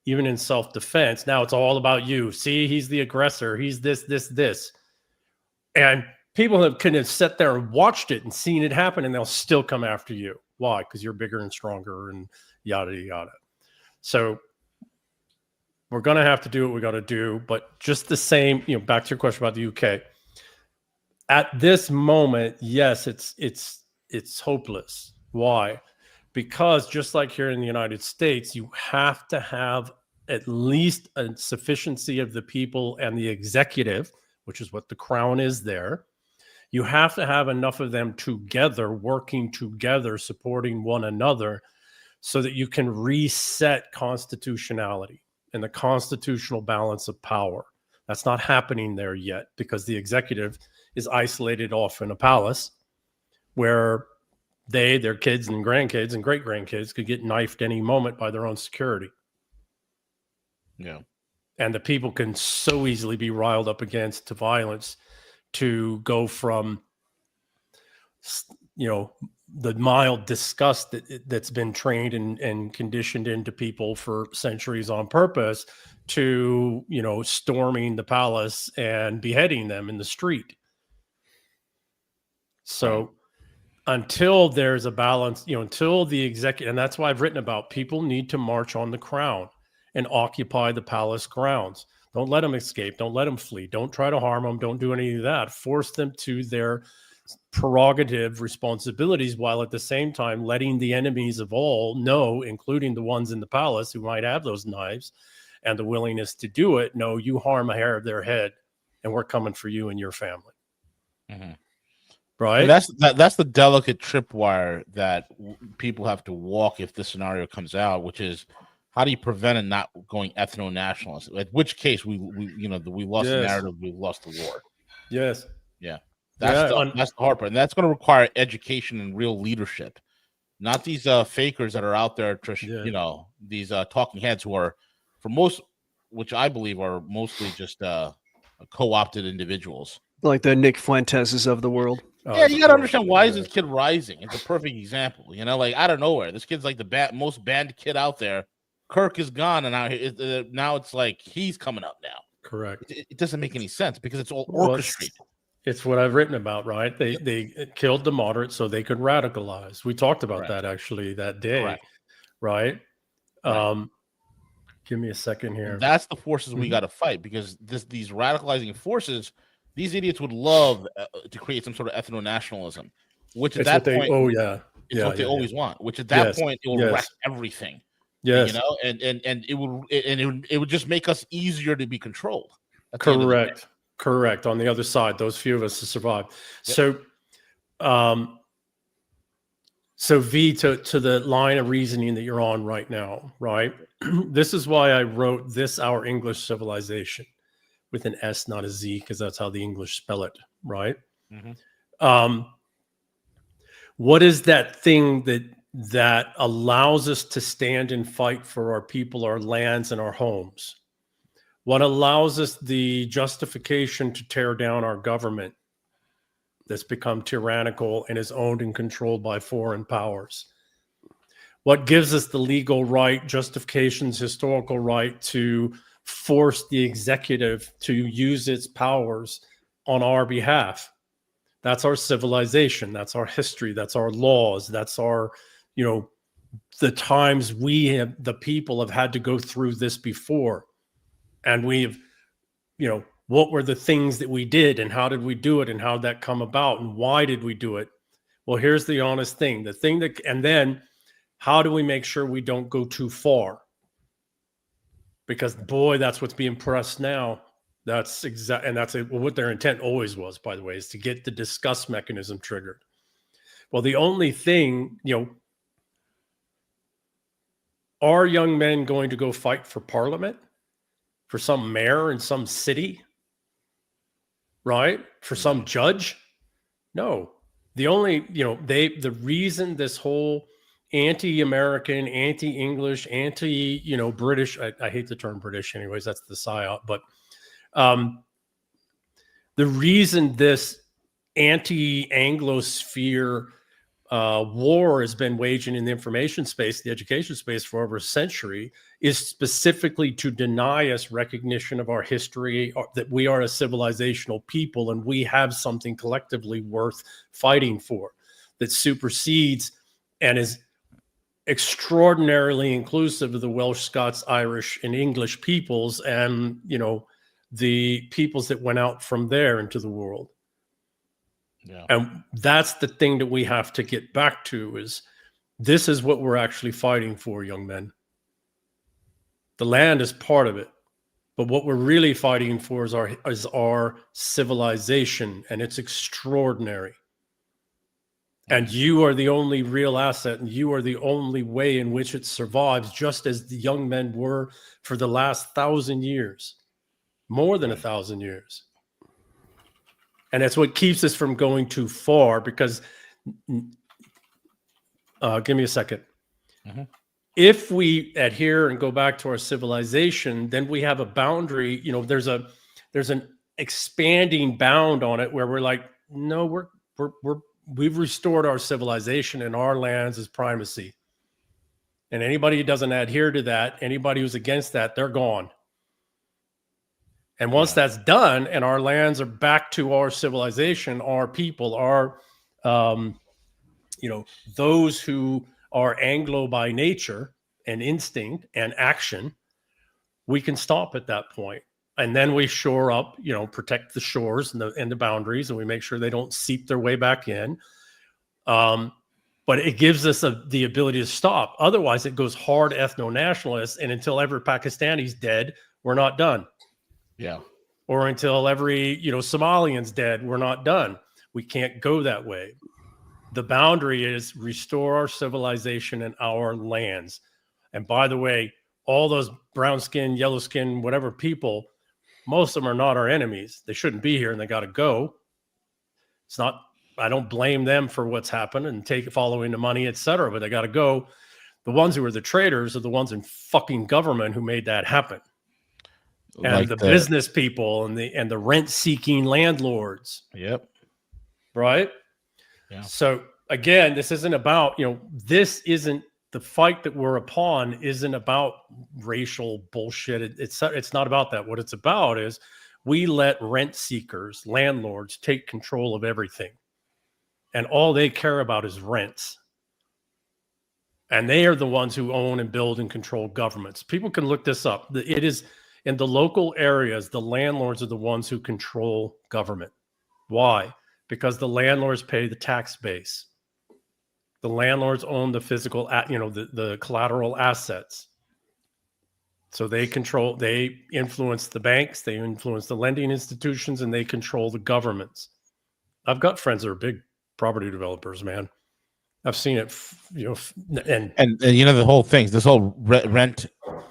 even in self-defense, now it's all about you. See, he's the aggressor. He's this. And people can have sat there and watched it and seen it happen, and they'll still come after you. Why? Because you're bigger and stronger and yada, yada. So we're going to have to do what we got to do. But just the same, back to your question about the UK. At this moment, yes, it's hopeless. Why? Because just like here in the United States, you have to have at least a sufficiency of the people and the executive, which is what the crown is there. You have to have enough of them together, working together, supporting one another, so that you can reset constitutionality and the constitutional balance of power. That's not happening there yet because the executive is isolated off in a palace where their kids and grandkids and great-grandkids could get knifed any moment by their own security. Yeah. And the people can so easily be riled up against to violence to go from, the mild disgust that's been trained and conditioned into people for centuries on purpose to, storming the palace and beheading them in the street. So until there's a balance, until the executive, and that's why I've written about people need to march on the crown and occupy the palace grounds. Don't let them escape. Don't let them flee. Don't try to harm them. Don't do any of that. Force them to their prerogative responsibilities while at the same time letting the enemies of all know, including the ones in the palace who might have those knives and the willingness to do it, know you harm a hair of their head and we're coming for you and your family. Mm-hmm. Right? And that's the delicate tripwire that people have to walk if this scenario comes out, which is how do you prevent it not going ethno-nationalist? In which case we lost the narrative, we lost the war. Yes. Yeah. That's the hard part. And that's going to require education and real leadership. Not these fakers that are out there, these talking heads who are, for most, which I believe are mostly just co-opted individuals. Like the Nick Fuenteses of the world. Yeah, you got to understand, why is this kid rising? It's a perfect example. Like out of nowhere, this kid's like the most banned kid out there. Kirk is gone, and now it's like he's coming up now. Correct. It doesn't make any sense because it's all orchestrated. It's what I've written about, right? They killed the moderates so they could radicalize. We talked about that actually that day, right? Give me a second here. And that's the forces we got to fight, because these radicalizing forces, these idiots would love to create some sort of ethno-nationalism, which at that point, it's what they always want. Which at that point, it will wreck everything. Yes, and it would just make us easier to be controlled. Correct. On the other side, those few of us to survive. Yep. So V, to the line of reasoning that you're on right now, right? This is why I wrote this, Our English Civilization, with an S, not a Z, because that's how the English spell it, right? Mm-hmm. What is that thing that allows us to stand and fight for our people, our lands, and our homes? What allows us the justification to tear down our government that's become tyrannical and is owned and controlled by foreign powers? What gives us the legal right, justifications, historical right to force the executive to use its powers on our behalf? That's our civilization. That's our history. That's our laws. That's our, the times the people have had to go through this before. And we've, what were the things that we did and how did we do it and how did that come about and why did we do it? Well, here's the honest thing. And then how do we make sure we don't go too far? Because boy, that's what's being pressed now. That's what their intent always was, by the way, is to get the discuss mechanism triggered. Well, the only thing, are young men going to go fight for parliament, for some mayor in some city, right? For some judge? No. The only, the reason this whole anti-American, anti-English, British, I hate the term British anyways, that's the psyop, but the reason this anti-Anglosphere war has been waging in the information space, the education space for over a century is specifically to deny us recognition of our history, that we are a civilizational people and we have something collectively worth fighting for that supersedes and is extraordinarily inclusive of the Welsh, Scots, Irish, and English peoples and, the peoples that went out from there into the world. Yeah. And that's the thing that we have to get back to is this is what we're actually fighting for, young men. The land is part of it, but what we're really fighting for is our civilization, and it's extraordinary. And you are the only real asset, and you are the only way in which it survives, just as the young men were for the last 1,000 years, more than 1,000 years. And that's what keeps us from going too far because, give me a second. Mm-hmm. If we adhere and go back to our civilization, then we have a boundary, there's an expanding bound on it where we're like, no, we've restored our civilization and our lands as primacy. And anybody who doesn't adhere to that, anybody who's against that, they're gone. And once that's done and our lands are back to our civilization, our people, our, those who are Anglo by nature and instinct and action, we can stop at that point. And then we shore up, protect the shores and the boundaries, and we make sure they don't seep their way back in. But it gives us the ability to stop. Otherwise, it goes hard ethno-nationalist, and until every Pakistani's dead, we're not done. Yeah. Or until every, Somalian's dead, we're not done. We can't go that way. The boundary is restore our civilization and our lands. And by the way, all those brown skin, yellow skin, whatever people, most of them are not our enemies. They shouldn't be here and they got to go. It's not, I don't blame them for what's happened and following the money, etc. But they got to go. The ones who are the traitors are the ones in fucking government who made that happen. And like the business people and the rent-seeking landlords. Yep. Right? Yeah. So again, this isn't about, this isn't the fight that we're upon isn't about racial bullshit. It's not about that. What it's about is we let rent seekers, landlords take control of everything. And all they care about is rents. And they are the ones who own and build and control governments. People can look this up. It is in the local areas, the landlords are the ones who control government. Why? Because the landlords pay the tax base. The landlords own the physical, the collateral assets. So they influence the banks, they influence the lending institutions, and they control the governments. I've got friends that are big property developers, man. I've seen it, and you know the whole thing, this whole rent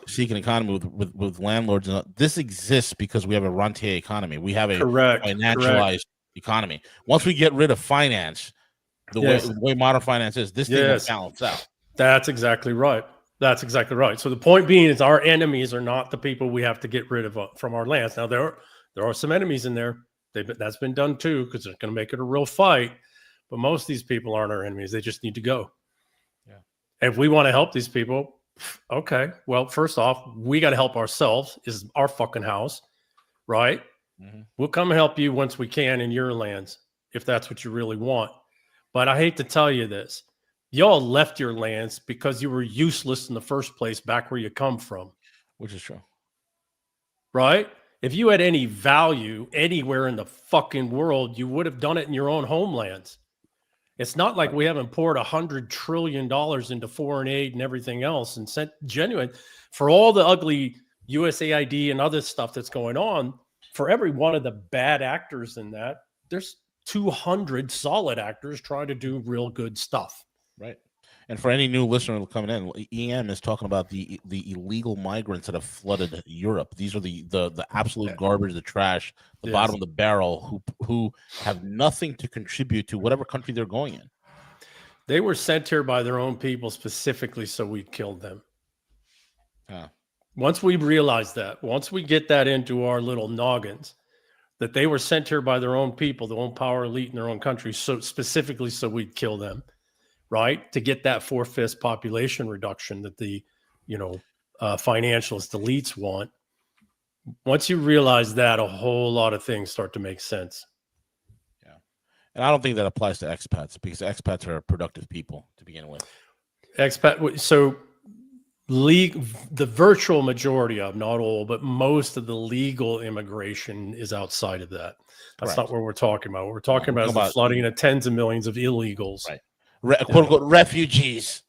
seeking economy with landlords, and this exists because we have a rentier economy. We have a financialized economy. Once we get rid of finance, the way modern finance is, this thing will balance out. That's exactly right. That's exactly right. So the point being is, our enemies are not the people we have to get rid of from our lands. Now there are some enemies in there. That's been done too, because they're going to make it a real fight. But most of these people aren't our enemies. They just need to go. Yeah. If we want to help these people, okay. Well, first off, we got to help ourselves. This is our fucking house, right? Mm-hmm. We'll come help you once we can in your lands, if that's what you really want. But I hate to tell you this. Y'all left your lands because you were useless in the first place back where you come from. Which is true. Right? If you had any value anywhere in the fucking world, you would have done it in your own homelands. It's not like we haven't poured $100 trillion into foreign aid and everything else and sent genuine for all the ugly USAID and other stuff that's going on. For every one of the bad actors in that, there's 200 solid actors trying to do real good stuff. Right. And for any new listener coming in, EM is talking about the illegal migrants that have flooded Europe. These are the absolute garbage, the trash, the bottom of the barrel, who have nothing to contribute to whatever country they're going in. They were sent here by their own people specifically so we killed them. Once we realize that, once we get that into our little noggins, that they were sent here by their own people, their own power elite in their own country, so specifically so we'd kill them. Right, to get that 4/5 population reduction that the, financialist elites want. Once you realize that, a whole lot of things start to make sense. Yeah, and I don't think that applies to expats, because expats are productive people to begin with. So the virtual majority of, not all, but most of the legal immigration is outside of that. That's not what we're talking about. What we're talking about is the flooding of tens of millions of illegals. Right. Quote unquote refugees.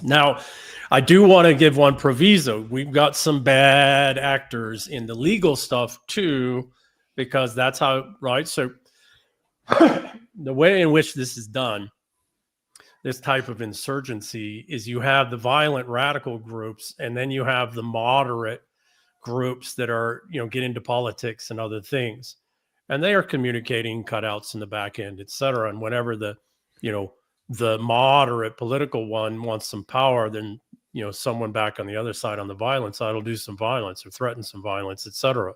Now, I do want to give one proviso. We've got some bad actors in the legal stuff too, because that's how, right? So the way in which this is done, this type of insurgency, is you have the violent radical groups, and then you have the moderate groups that are, get into politics and other things. And they are communicating cutouts in the back end, et cetera. And whenever the moderate political one wants some power, then someone back on the other side, on the violent side, will do some violence or threaten some violence, etc.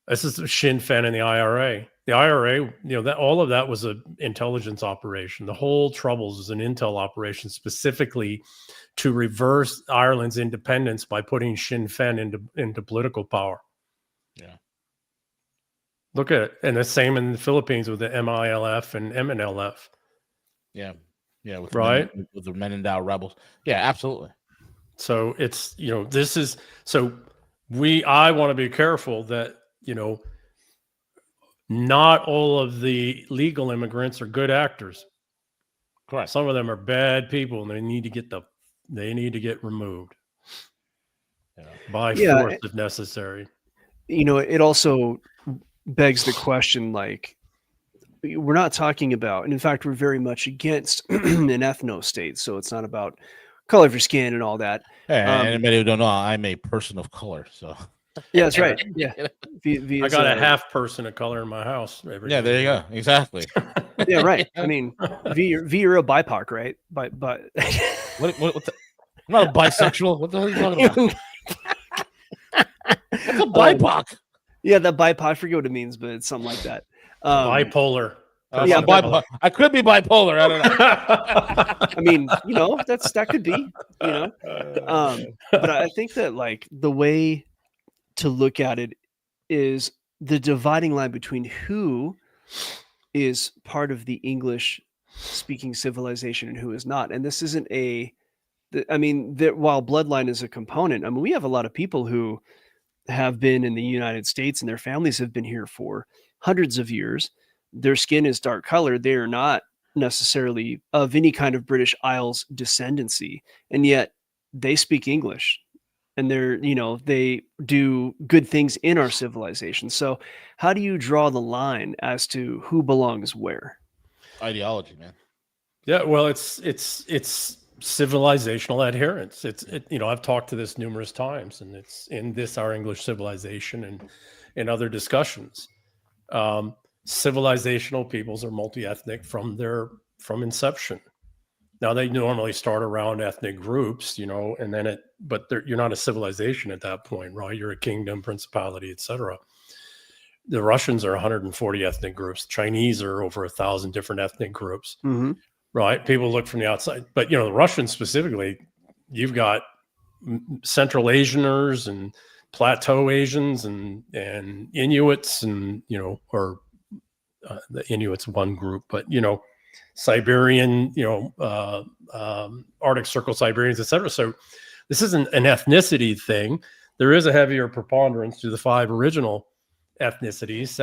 This is Sinn Féin and the IRA. The IRA, that all of that was an intelligence operation. The whole Troubles was an intel operation specifically to reverse Ireland's independence by putting Sinn Féin into political power. Yeah. Look at it. And the same in the Philippines with the MILF and MNLF. Yeah. With right. With the Menendao rebels. Yeah, absolutely. So it's, this is, I want to be careful that, not all of the legal immigrants are good actors. Correct. Some of them are bad people, and they need to get removed by force if necessary. It also begs the question, like, we're not talking about, and in fact, we're very much against an ethno state. So it's not about color of your skin and all that. Hey, anybody who don't know, I'm a person of color. So yeah, that's right. Yeah, I got a half person of color in my house. There you go. Exactly. Yeah, right. I mean, you're a BIPOC, right? But what the, I'm not a bisexual. What the hell are you talking about? What's a BIPOC? Yeah, that BIPOC. I forget what it means, but it's something like that. Bipolar. Yeah, bipolar. I could be bipolar. I don't know. I mean, that could be, but I think that, like, the way to look at it is the dividing line between who is part of the English speaking civilization and who is not. And this isn't while bloodline is a component, I mean, we have a lot of people who have been in the United States and their families have been here for hundreds of years. Their skin is dark colored. They are not necessarily of any kind of British Isles descendancy, and yet they speak English, and they do good things in our civilization. So how do you draw the line as to who belongs where? Ideology, man. Yeah, well, it's civilizational adherence. I've talked to this numerous times, and it's in this our English civilization and in other discussions. Civilizational peoples are multi-ethnic from inception. Now they normally start around ethnic groups, and then you're not a civilization at that point, right? You're a kingdom, principality, etc. The Russians are 140 ethnic groups. Chinese are over 1,000 different ethnic groups. Mm-hmm. Right. People look from the outside, but the Russians specifically, you've got Central Asianers and Plateau Asians and Inuits and, or the Inuits one group, but, Siberian, Arctic Circle Siberians, etc. So this isn't an ethnicity thing. There is a heavier preponderance to the 7 original ethnicities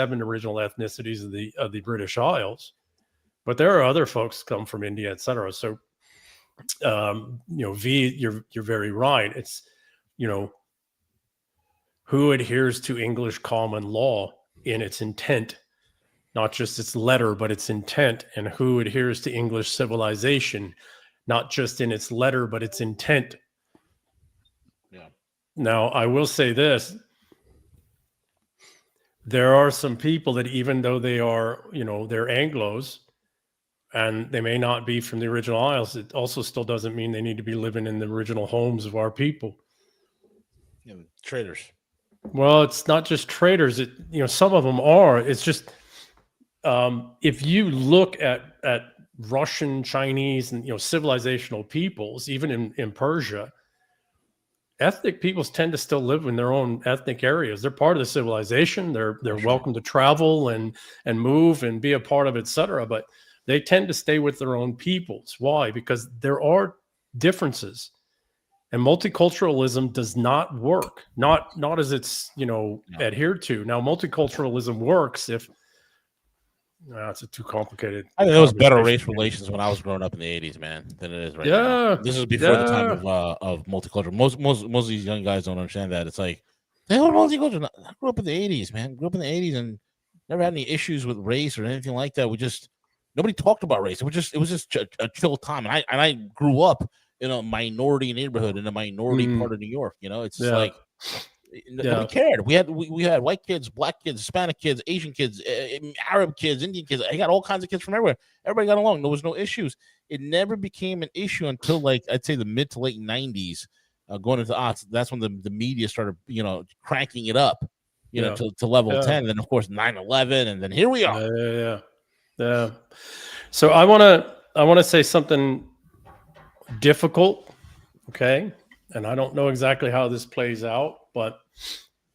of the British Isles. But there are other folks come from India, et cetera. So, V, you're very right. It's, who adheres to English common law in its intent, not just its letter, but its intent, and who adheres to English civilization, not just in its letter, but its intent. Yeah. Now, I will say this. There are some people that even though they are, they're Anglos, and they may not be from the original Isles, it also still doesn't mean they need to be living in the original homes of our people. Yeah, traitors. Well, it's not just traitors. Some of them are. It's just if you look at Russian, Chinese, and civilizational peoples, even in Persia, ethnic peoples tend to still live in their own ethnic areas. They're part of the civilization. They're welcome to travel and move and be a part of it, etc. But they tend to stay with their own peoples. Why? Because there are differences, and multiculturalism does not work. Not as it's adhered to. Now, multiculturalism works if it's a too complicated. I think there was better race relations when I was growing up in the 80s, man, than it is right now. This is before the time of multicultural. Most of these young guys don't understand that. It's like, they were multicultural. I grew up in the 80s, man. Grew up in the 80s and never had any issues with race or anything like that. Nobody talked about race. It was just a chill time. And I grew up in a minority neighborhood in a minority part of New York. It's like nobody cared. We had white kids, black kids, Hispanic kids, Asian kids, Arab kids, Indian kids. I got all kinds of kids from everywhere. Everybody got along. There was no issues. It never became an issue until I'd say the mid to late 90s, going into aughts. That's when the media started cranking it up, to level 10. And then of course 9/11, and then here we are. Yeah. So I want to say something difficult, okay? And I don't know exactly how this plays out, but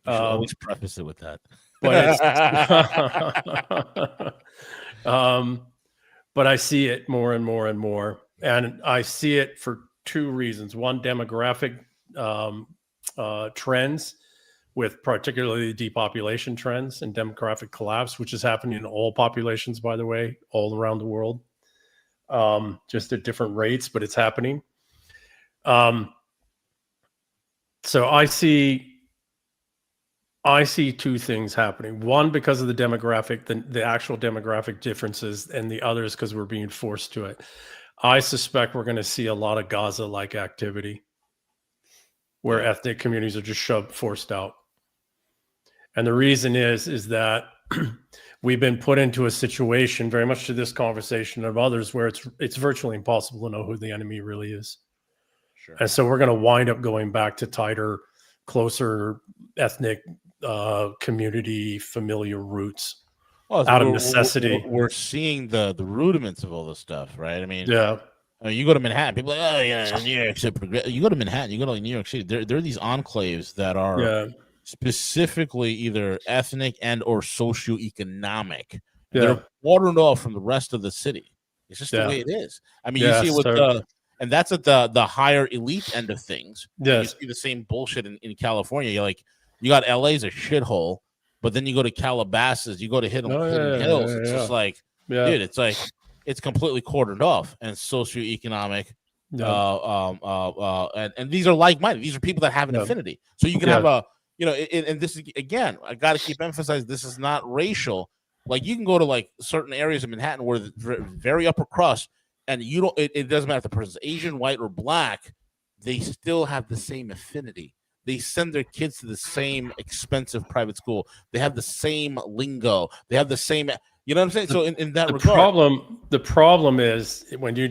you should always preface it with that. But but I see it more and more and more, and I see it for 2 reasons. One, demographic trends, with particularly depopulation trends and demographic collapse, which is happening in all populations, by the way, all around the world, just at different rates, but it's happening. So I see 2 things happening. One, because of the demographic, the actual demographic differences, and the others because we're being forced to it. I suspect we're going to see a lot of Gaza-like activity where ethnic communities are just forced out. And the reason is that we've been put into a situation, very much to this conversation of others, where it's virtually impossible to know who the enemy really is. Sure. And so we're going to wind up going back to tighter, closer ethnic community, familiar roots out of necessity. We're seeing the rudiments of all this stuff, right? I mean, you go to Manhattan, people are like, oh yeah, New York City. You go to Manhattan, you go to New York City. There are these enclaves that are specifically either ethnic and or socioeconomic. They're watered off from the rest of the city. It's just the way it is. I mean, you see it with and that's at the higher elite end of things. You see the same bullshit in California. You're like, you got LA's a shithole, but then you go to Calabasas, you go to Hidden Hills. It's just like, dude, it's like it's completely cordoned off and socioeconomic. And these are like-minded. These are people that have an affinity. So you can have a, and this is, again, I got to keep emphasizing, this is not racial. Like, you can go to like certain areas of Manhattan where the very upper crust, and you don't. It doesn't matter if the person's Asian, white, or black. They still have the same affinity. They send their kids to the same expensive private school. They have the same lingo. They have the same. You know what I'm saying? So in that regard, the problem is when you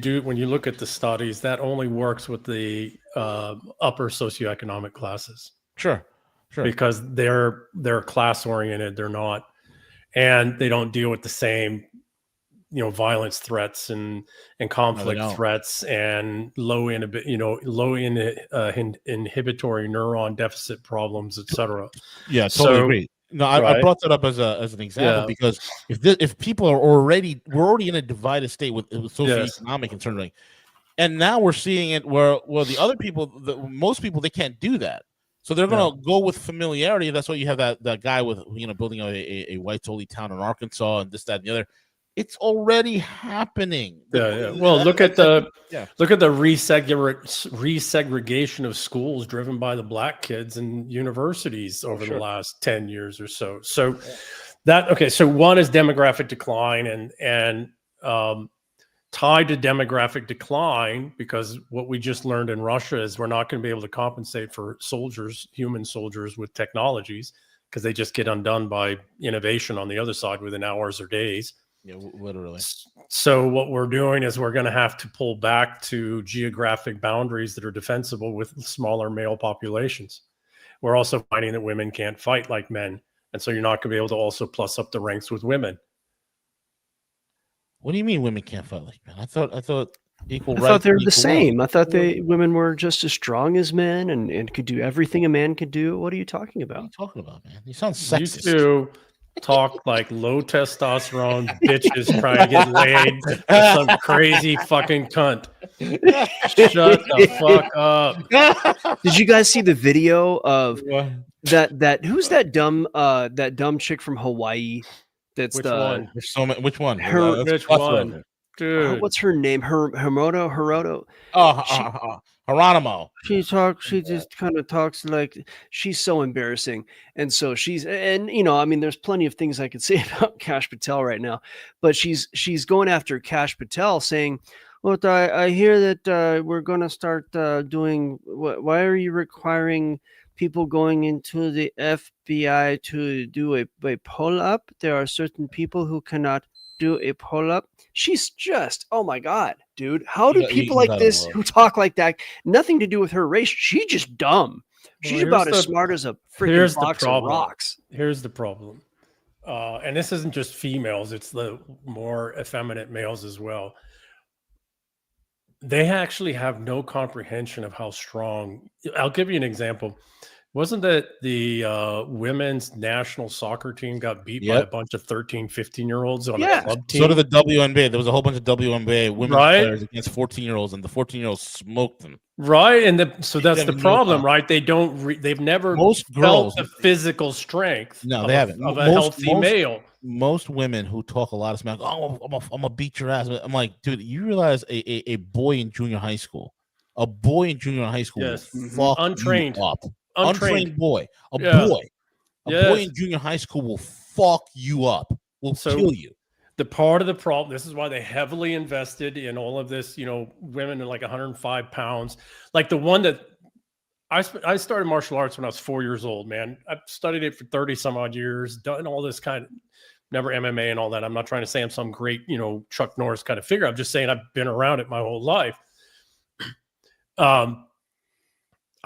look at the studies, that only works with the upper socioeconomic classes. Sure. Because they're class oriented. They're not, and they don't deal with the same, violence threats and conflict threats and low inhibitory neuron deficit problems, etc. Yeah, totally agree. No, I brought that up as an example because if people are we're already in a divided state with socioeconomic and certain, and now we're seeing it where the other people, most people, they can't do that, so they're gonna go with familiarity. That's why you have that guy with building a whites only town in Arkansas and this, that, and the other. It's already happening. Well, look at the resegregation of schools driven by the black kids and universities over the last 10 years or so. So so one is demographic decline and tied to demographic decline, because what we just learned in Russia is we're not going to be able to compensate for human soldiers with technologies, because they just get undone by innovation on the other side within hours or days. Yeah, literally. So what we're doing is we're going to have to pull back to geographic boundaries that are defensible with smaller male populations. We're also finding that women can't fight like men. And so you're not going to be able to also plus up the ranks with women. What do you mean women can't fight like men? I thought equal rights. I thought they were the same. I thought women were just as strong as men and could do everything a man could do. What are you talking about? What are you talking about, man? You sound sexist. You two talk like low testosterone bitches trying to get laid with some crazy fucking cunt. Shut the fuck up. Did you guys see the video of that who's that dumb chick from Hawaii? That's one? There's so many. Which one? Which one? Dude. What's her name? Hiroto. Geronimo. She just kind of talks like she's so embarrassing. And so there's plenty of things I could say about Kash Patel right now, but she's going after Kash Patel saying, "Well, I hear that we're going to start doing. Why are you requiring people going into the FBI to do a pull-up? There are certain people who cannot do a pull-up." She's just, oh my God, dude. How do people like this who talk like that, nothing to do with her race, she's just dumb. She's about as smart as a freaking box of rocks. Here's the problem. And this isn't just females, it's the more effeminate males as well. They actually have no comprehension of how strong. I'll give you an example. Wasn't that the women's national soccer team got beat by a bunch of 13, 15-year-olds on a club team? So did the WNBA. There was a whole bunch of WNBA women's players against 14-year-olds, and the 14-year-olds smoked them. Right, and so that's the problem, right? They've never felt the physical strength. No, they haven't. Of a healthy male. Most women who talk a lot of smack, I'm gonna beat your ass. I'm like, dude, you realize a boy in junior high school, will fuck untrained you up. Untrained boy. A boy in junior high school will fuck you up, will kill you. The part of the problem, this is why they heavily invested in all of this, women are like 105 pounds. Like the one that I started martial arts when I was 4 years old, man. I've studied it for 30 some odd years, done all this kind of, never MMA and all that. I'm not trying to say I'm some great, Chuck Norris kind of figure. I'm just saying I've been around it my whole life. I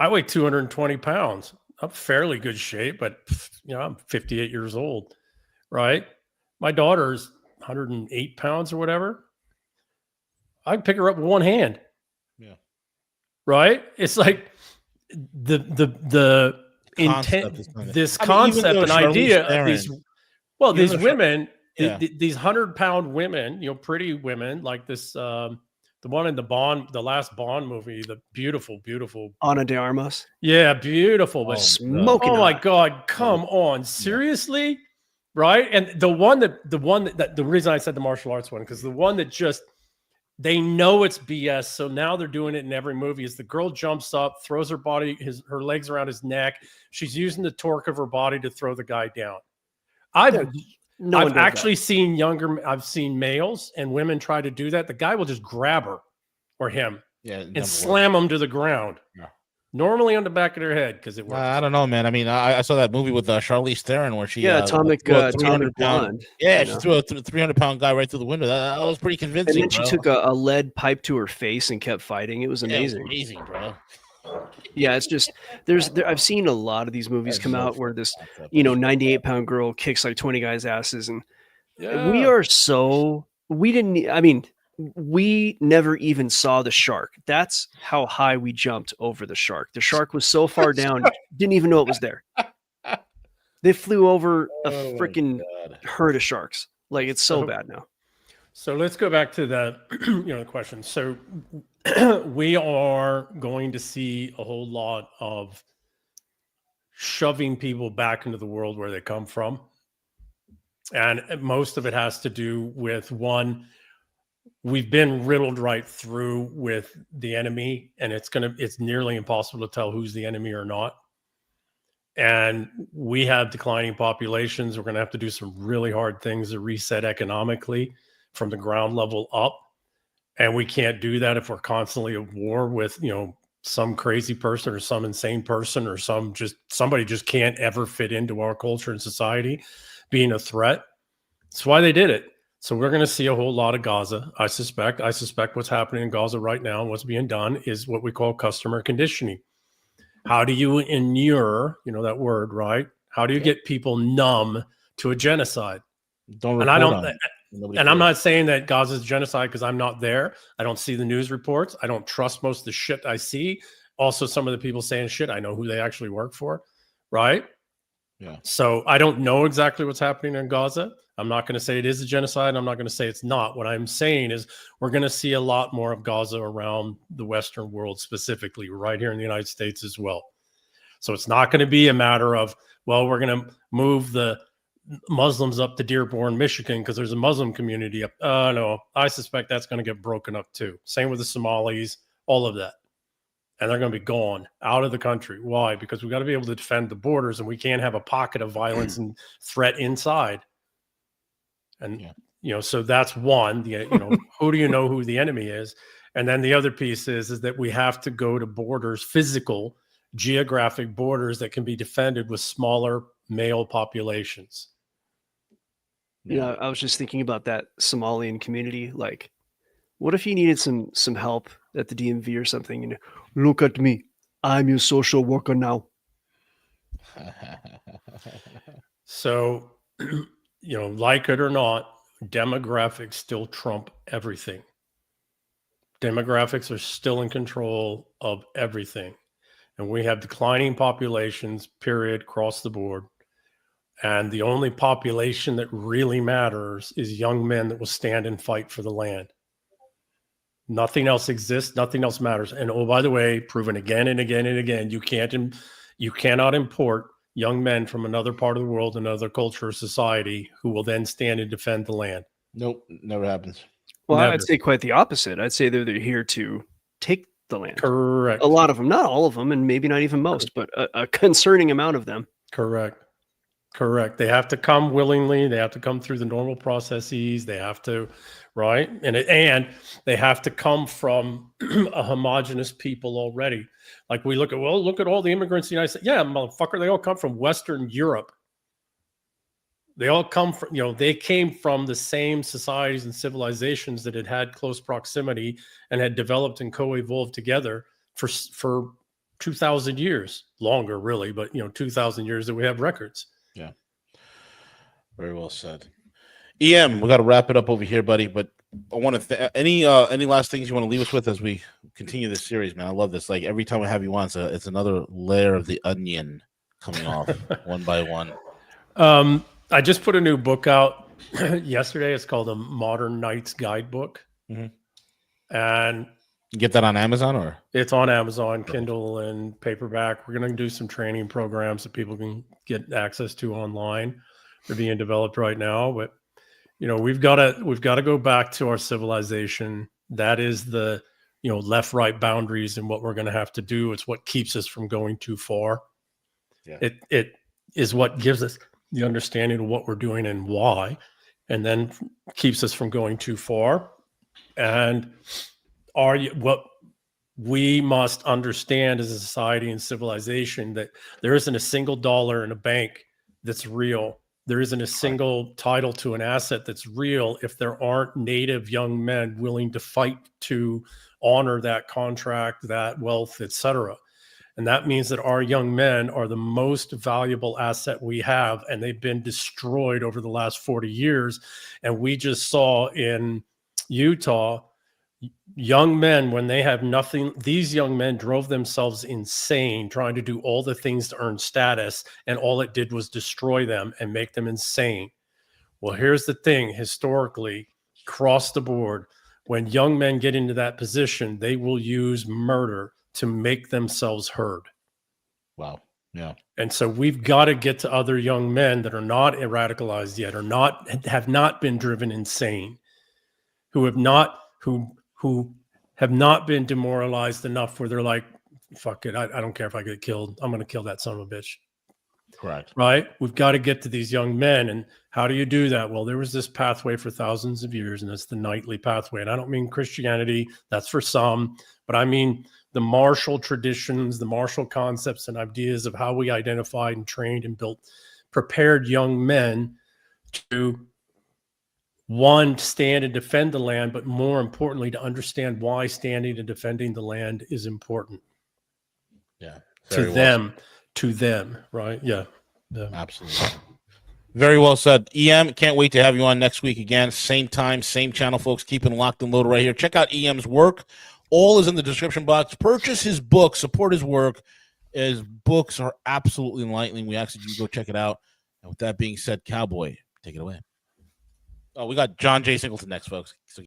weigh 220 pounds. I'm fairly good shape, but I'm 58 years old, right? My daughter's 108 pounds or whatever. I can pick her up with one hand. Yeah. Right? It's like the intent, this concept and idea of these women, these 100-pound women, pretty women like this, the one in the last Bond movie, the beautiful Ana de Armas. Yeah, beautiful. But smoking. Oh my God, come on. Seriously? Right? And the reason I said the martial arts one, because the one that just, they know it's BS. So now they're doing it in every movie, is the girl jumps up, throws her legs around his neck. She's using the torque of her body to throw the guy down. No I've one does actually seen I've seen males and women try to do that. The guy will just grab her or him and slam them to the ground. Yeah. Normally on the back of their head because it works. I don't know, man. I mean, I saw that movie with Charlize Theron where she Atomic threw a 300 pound. Blonde. Yeah, she threw a 300-pound guy right through the window. That was pretty convincing. And then she took a lead pipe to her face and kept fighting. It was amazing. It was amazing, bro. Yeah, it's just I've seen a lot of these movies come out where this 98-pound girl kicks like 20 guys' asses, and we never even saw the shark. That's how high we jumped over the shark. The shark was so far down, didn't even know it was there. They flew over a freaking herd of sharks. Like, it's so bad now. So let's go back to the the question. So we are going to see a whole lot of shoving people back into the world where they come from. And most of it has to do with, one, we've been riddled right through with the enemy, and it's nearly impossible to tell who's the enemy or not. And we have declining populations. We're going to have to do some really hard things to reset economically from the ground level up. And we can't do that if we're constantly at war with, some crazy person or some insane person or somebody just can't ever fit into our culture and society being a threat. That's why they did it. So we're going to see a whole lot of Gaza. I suspect what's happening in Gaza right now and what's being done is what we call customer conditioning. How do you inure, that word, right? How do you get people numb to a genocide? I'm not saying that Gaza is genocide because I'm not there. I don't see the news reports. I don't trust most of the shit I see. Also, some of the people saying shit, I know who they actually work for, right? Yeah. So I don't know exactly what's happening in Gaza. I'm not going to say it is a genocide. I'm not going to say it's not. What I'm saying is we're going to see a lot more of Gaza around the Western world, specifically right here in the United States as well. So it's not going to be a matter of, well, we're going to move the Muslims up to Dearborn, Michigan, because there's a Muslim community up. No, I suspect that's going to get broken up too. Same with the Somalis, all of that. And they're going to be gone out of the country. Why? Because we've got to be able to defend the borders, and we can't have a pocket of violence and threat inside. And, so that's one, who do you know who the enemy is? And then the other piece is that we have to go to borders, physical, geographic borders that can be defended with smaller male populations. Yeah, I was just thinking about that Somalian community. Like, what if you needed some help at the DMV or something? Look at me, I'm your social worker now. So, like it or not, demographics still trump everything. Demographics are still in control of everything. And we have declining populations, period, across the board. And the only population that really matters is young men that will stand and fight for the land. Nothing else exists. Nothing else matters. And oh, by the way, proven again and again and again, you cannot import young men from another part of the world, another culture or society who will then stand and defend the land. Nope, never happens. Well, never. I'd say quite the opposite. I'd say they're here to take the land. Correct. A lot of them, not all of them, and maybe not even most, but a concerning amount of them. Correct. They have to come willingly. They have to come through the normal processes. They have to, right? And they have to come from a homogenous people already. Like we look at all the immigrants in the United States. Yeah, motherfucker, they all come from Western Europe. They all come from, they came from the same societies and civilizations that had close proximity and had developed and co-evolved together for 2,000 years, longer really, but 2,000 years that we have records. Yeah. Very well said. EM, we got to wrap it up over here, buddy, but I want to any last things you want to leave us with as we continue this series, man? I love this. Like every time I have you on, it's another layer of the onion coming off one by one. I just put a new book out yesterday. It's called the Modern Knights Guidebook. Mm-hmm. And you get that on Amazon or? It's on Amazon, Kindle and paperback. We're going to do some training programs that people can get access to online. They're being developed right now, but we've got to go back to our civilization. That is the, left-right boundaries and what we're going to have to do. It's what keeps us from going too far. Yeah. It is what gives us the understanding of what we're doing and why, and then keeps us from going too far. And what we must understand as a society and civilization that there isn't a single dollar in a bank that's real. There isn't a single title to an asset that's real if there aren't native young men willing to fight to honor that contract, that wealth, etc. And that means that our young men are the most valuable asset we have, and they've been destroyed over the last 40 years. And we just saw in Utah, young men, when they have nothing, these young men drove themselves insane trying to do all the things to earn status, and all it did was destroy them and make them insane. Well, here's the thing, historically, across the board, when young men get into that position, they will use murder to make themselves heard. Wow. Yeah. And so we've got to get to other young men that are not radicalized yet, or have not been driven insane, who have not been demoralized enough where they're like, fuck it, I don't care if I get killed. I'm going to kill that son of a bitch. Correct. Right? We've got to get to these young men. And how do you do that? Well, there was this pathway for thousands of years, and it's the knightly pathway. And I don't mean Christianity, that's for some, but I mean the martial traditions, the martial concepts and ideas of how we identified and trained and prepared young men to, one, stand and defend the land, but more importantly, to understand why standing and defending the land is important. Yeah. To them, right? Yeah. Absolutely. Very well said. EM, can't wait to have you on next week again. Same time, same channel, folks. Keep it locked and loaded right here. Check out EM's work. All is in the description box. Purchase his book. Support his work. His books are absolutely enlightening. We ask that you go check it out. And with that being said, Cowboy, take it away. Oh, we got John J. Singleton next, folks. So